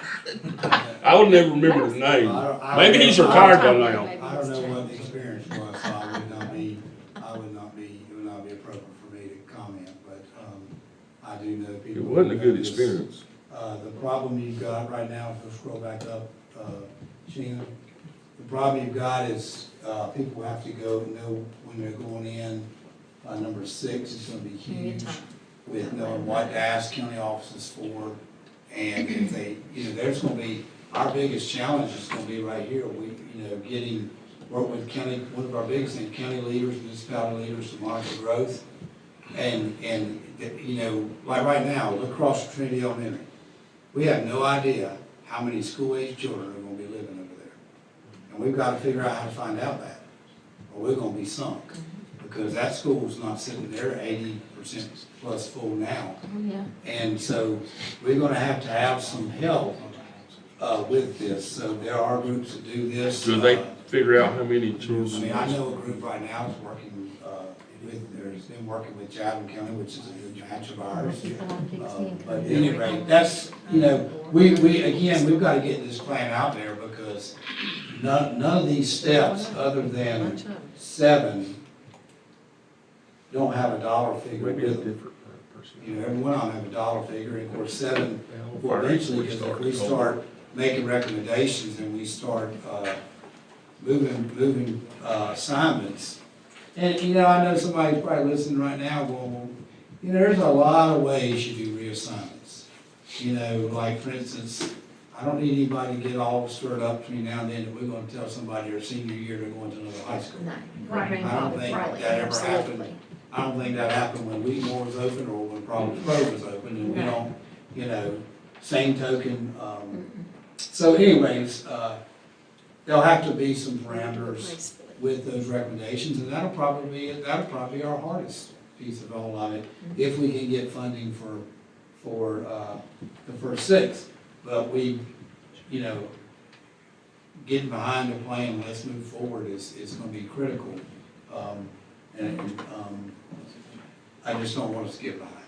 I would never remember the name. I Maybe don't he's know. retired by now. I don't know what the experience was, so it would not be appropriate for me to comment, but, I do know people. It wasn't a good this. experience. The problem you've got right now, if you scroll back up, Sheena, the problem you've got is, people have to know when they're going in. Number 6 is gonna be huge, with knowing what to ask county offices for. And if they, you know, there's gonna be, our biggest challenge is gonna be right here, work with county, one of our biggest things, county leaders, municipality leaders to monitor growth. And, you know, like right now, look across the Trinity Elementary. We have no idea how many school-age children are gonna be living over there. And we've gotta figure out how to find out that, or we're gonna be sunk. Because that school's not sitting there 80% plus full now. And so we're gonna have some help with this. So there are groups that do this. Do they figure out how many I children? mean, I know a group right now that's working there's been working with Chatham County, which is a good match of ours. But at any rate, that's, you know, we've got to get this plan out there because none of these steps, other than 7, don't have a dollar figure Maybe a with them. different person. You know, every one of them have a dollar figure, and of course 7 will eventually, because if we start making recommendations and we start moving assignments. And, you know, I know somebody's probably listening right now going, well, you know, there's a lot of ways you do reassignments. You know, like, for instance, I don't need anybody to get all stirred up between now and then that we're gonna tell somebody their senior year they're going to another high school. Right. I don't think that ever happened. I don't think that happened when Wheatmore was open or when Providence Road was open, and we don't, you know, same token. So anyways, there'll have to be some parameters with those recommendations, and that'll probably be our hardest piece of all of it, if we can get funding for the first 6. But we, you know, getting behind the plan, let's move forward is gonna be critical. I just don't want us to get behind.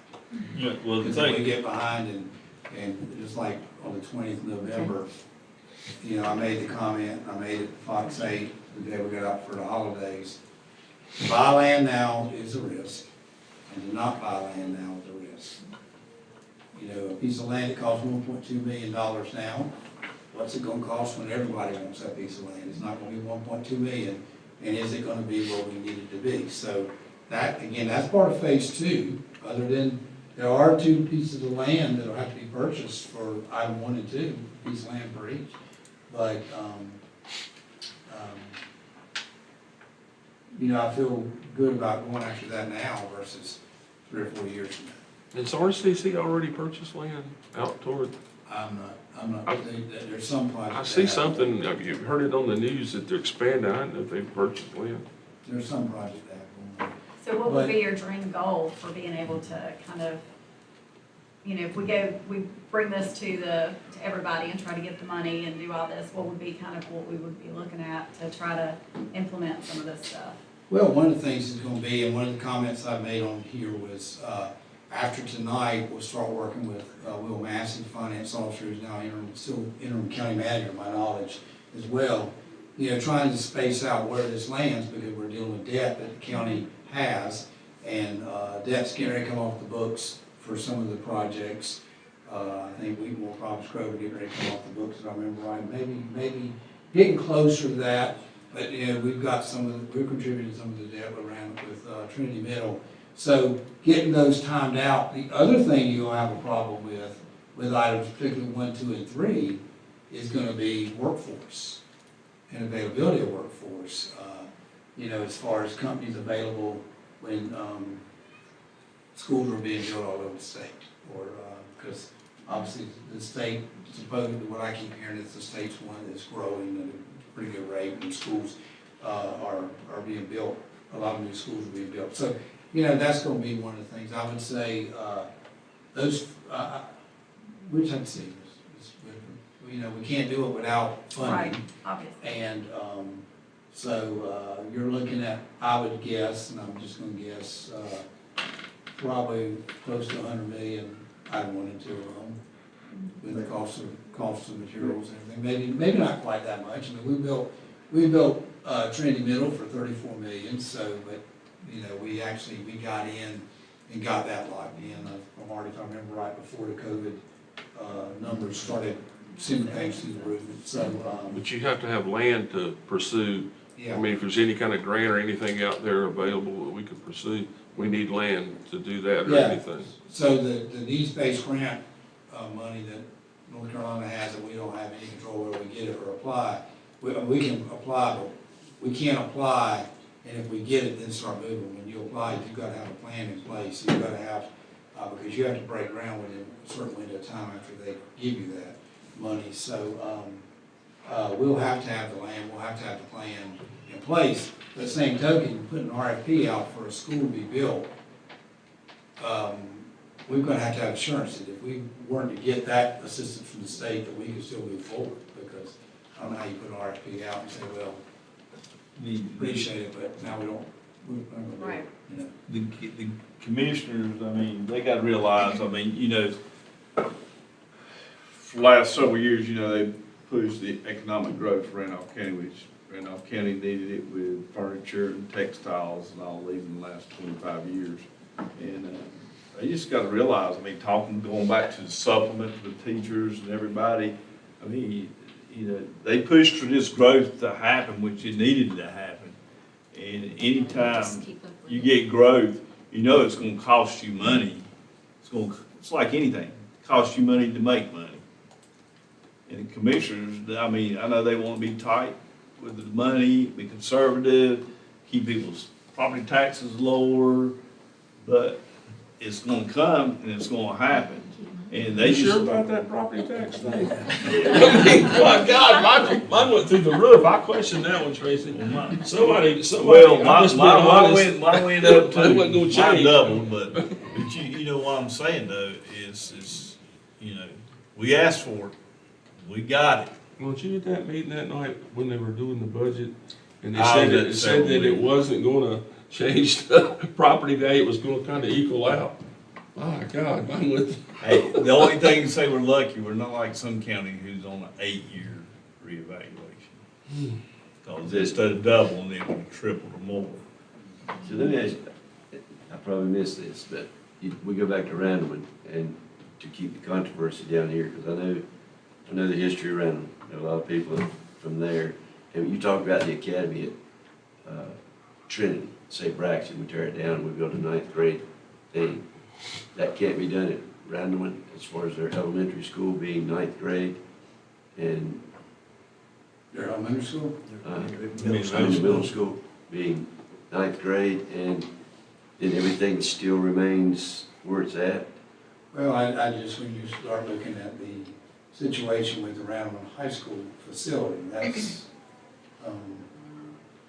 Yeah, well, the Because if we thing, get behind and just like on the 20th of November, you know, I made the comment, I made it Fox 8, the day we got out for the holidays. To buy land now is a risk, and to not buy land now is a risk. You know, a piece of land that costs $1.2 million now, what's it gonna cost when everybody wants that piece of land? It's not gonna be $1.2 million, and is it gonna be where we need it to be? So that, again, that's part of phase 2, other than there are 2 pieces of land that'll have to be purchased for item 1 and 2, a piece of land for each. But, you know, I feel good about going after that now versus 3 or 4 years from now. Has RCC already purchased land out toward? I'm not, there's some projects. I see something, you've heard it on the news that they're expanding, I don't know if they've purchased land. There's some project that have going on. So what would be your dream goal for being able to kind of if we bring this to everybody and try to get the money and do all this, what would be kind of what we would be looking at to try to implement some of this stuff? Well, one of the things is gonna be, and one of the comments I made on here was, after tonight, we'll start working with Will Massey, finance officer, who's now still interim county manager, to my knowledge, as well. Trying to space out where this lands, because we're dealing with debt that the county has, and debt's getting ready to come off the books for some of the projects. I think Wheatmore, Providence Grove are getting ready to come off the books, if I remember right, maybe getting closer to that. But, we've got we've contributed some of the debt around with Trinity Middle. So getting those timed out. The other thing you'll have a problem with items, particularly 1, 2, and 3, is gonna be workforce and availability of workforce. As far as companies available when schools are being built all over the state. Or, because obviously the state, supposedly what I keep hearing is the state's one that's growing at a pretty good rate, and schools are being built, a lot of new schools are being built. So, that's gonna be one of the things. I would say, which I'd say, we can't do it without funding. Right, obviously. And, so, you're looking at, I would guess, and I'm just gonna guess, probably close to 100 million, item 1 and 2 alone, with the cost of materials and everything. Maybe not quite that much. I mean, we built Trinity Middle for 34 million, so, but, we got in and got that locked in. If I remember right, before the COVID numbers started sending things through the roof. So, But you have to have land to pursue. yeah. I mean, if there's any kind of grant or anything out there available that we could pursue, we need land to do that or Yeah. anything. So the needs-based grant money that North Carolina has, that we don't have any control whether we get it or apply, we can apply, but we can't apply, and if we get it, then start moving. When you apply, you've got to have a plan in place. You've got to have, because you have to break ground within a certain window of time after they give you that money. So we'll have to have the land, we'll have to have the plan in place. But at the same token, putting an RFP out for a school to be built, we're gonna have to have assurance that if we weren't to get that assistance from the state, that we could still move forward, because I don't know how you put an RFP out and say, well, appreciate it, but now we're not gonna do it. Right. The commissioners, I mean, they gotta realize, I mean, for the last several years, they pushed the economic growth for Randolph County, which Randolph County needed it with furniture and textiles and all these in the last 25 years. And they just gotta realize, I mean, going back to the supplement to the teachers and everybody, I mean, they pushed for this growth to happen, which it needed to happen. And anytime you get growth, it's gonna cost you money. It's like anything, it costs you money to make money. And the commissioners, I mean, I know they wanna be tight with the money, be conservative, keep people's property taxes lower, but it's gonna come and it's gonna happen. And they You just. sure about that property tax thing? I mean, my God, mine went through the roof. I questioned that one, Tracy. Somebody, Well, I'm just being mine honest. went up to, It wasn't gonna mine change. doubled, but you know what I'm saying though, is, we asked for it, we got it. Weren't you at that meeting that night when they were doing the budget? And they I said was that, at it said several that it meetings. wasn't gonna change the property value, it was gonna kinda equal out. My God, mine went. Hey, the only thing to say we're lucky, we're not like some county who's on an 8-year reevaluation. Cause instead of doubling, it would triple or more. So let me ask you, I probably missed this, but we go back to Randleman, and to keep the controversy down here, because I know the history of Randleman, I know a lot of people from there. And you talk about the academy at Trinity, say Braxton, we tear it down, we build a 9th grade thing. That can't be done at Randleman, as far as their elementary school being 9th grade, and Their elementary school? middle school being 9th grade, and then everything still remains where it's at. Well, I just, when you start looking at the situation with the Randleman High School facility, that's,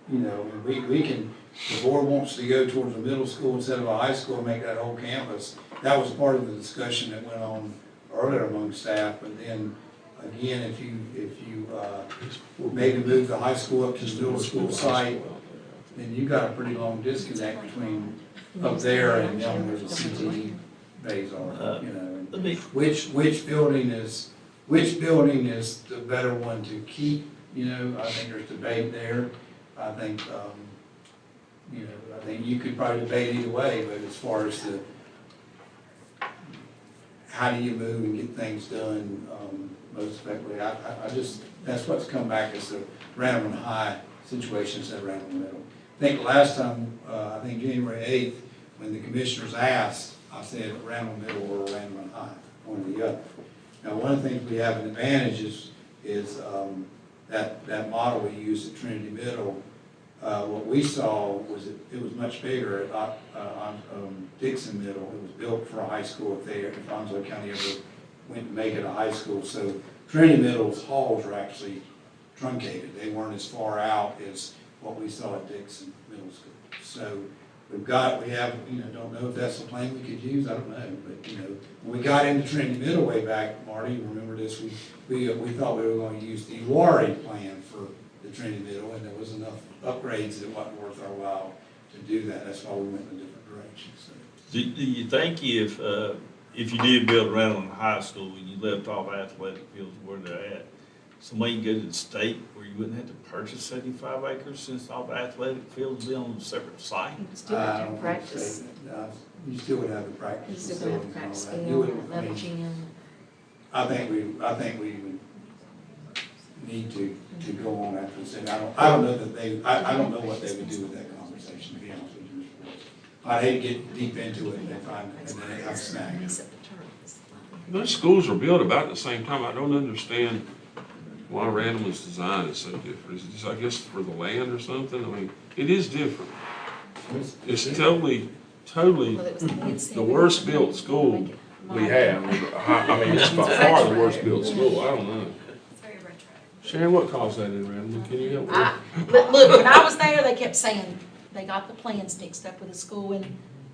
you know, and we can, the board wants to go towards a middle school instead of a high school, and make that whole campus. That was part of the discussion that went on earlier among staff, but then, again, if you maybe move the high school up to the middle school site, then you got a pretty long disconnect between up there and down where the CTE bays are, you know. And which building is the better one to keep, you know, I think there's debate there. I think, you know, I think you could probably debate either way, but as far as the, how do you move and get things done, most effectively, I just, that's what's come back as the Randleman High situation instead of Randleman Middle. I think last time, I think January 8th, when the commissioners asked, I said Randleman Middle or Randleman High, one or the other. Now, one of the things we have an advantage is that model we used at Trinity Middle. What we saw was it was much bigger at Dixon Middle. It was built for a high school if Onslow County ever went to make it a high school. So Trinity Middle's halls were actually truncated. They weren't as far out as what we saw at Dixon Middle School. So we have, you know, don't know if that's a plan we could use, I don't know. But, you know, when we got into Trinity Middle way back, Marty, you remember this, we thought we were going to use the UARI plan for the Trinity Middle, and there was enough upgrades that it wasn't worth our while to do that. That's why we went in a different direction, so. Do you think if you did build around on high school and you left off athletic fields where they're at, somebody can go to the state where you wouldn't have to purchase 75 acres since all the athletic fields would be on a separate site? You still have to have practice. You still would have the You practice still have to facilities practice and all that. You field, wouldn't- I another mean, gym. I think we would need to go on after this. And I don't know that I don't know what they would do with that conversation, to be honest with you. I'd hate to get deep into it and then they have snack. Those schools are built about at the same time. I don't understand why Randleman's design is so different. Is it just, I guess, for the land or something? I mean, it is different. It's totally Well, it was the mid the worst built school we have. I mean, it's by far the worst built school. I don't know. It's very retro. Sharon, what caused that in Randleman? Can you help me? Look, when I was there, they kept saying they got the plans mixed up with a school in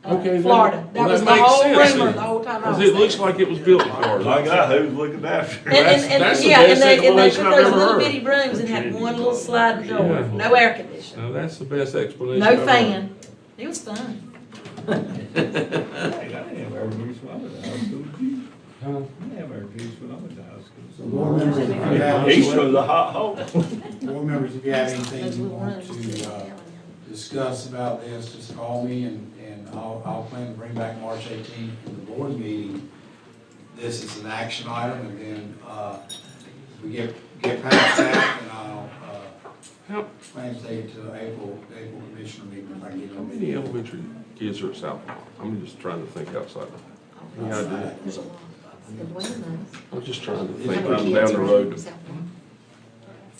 Okay, Florida. well, That was the makes whole sense rumor then. the whole time I was Because it looks there. like it was built in Florida. My God, who's looking after it? That's the Yeah, best and they put explanation I've those ever little heard. bitty rooms and had one little sliding door, Yeah. no air conditioning, No, that's the best explanation. no I've heard. fan. It was fun. I never air conditioned when I was at high school. Huh? I never air conditioned when I was at high So school. board members, if you have, East was a hot hole. board members, if you have anything Those you little want rooms. to discuss about this, just call me and I'll plan to bring back March 18th in the board meeting. This is an action item, and then if we get past that, and I'll plan to take it to April commissioner meeting if I can get How them. many elementary kids are at South Lawn? I'm just trying to think outside. Yeah, I do. There's a lot. The women, I'm just trying to how think many I'm kids down the are road. in South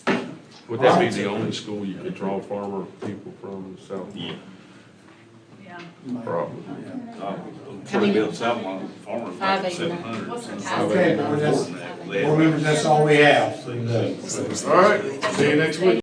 Lawn? Would that be the only school you could draw farmer people from the South? Yeah. Yeah. Probably. How many? Built South Lawn, farmers Five, like eight, 700. What's the Okay, board members, that's all we have. All right, see you next week.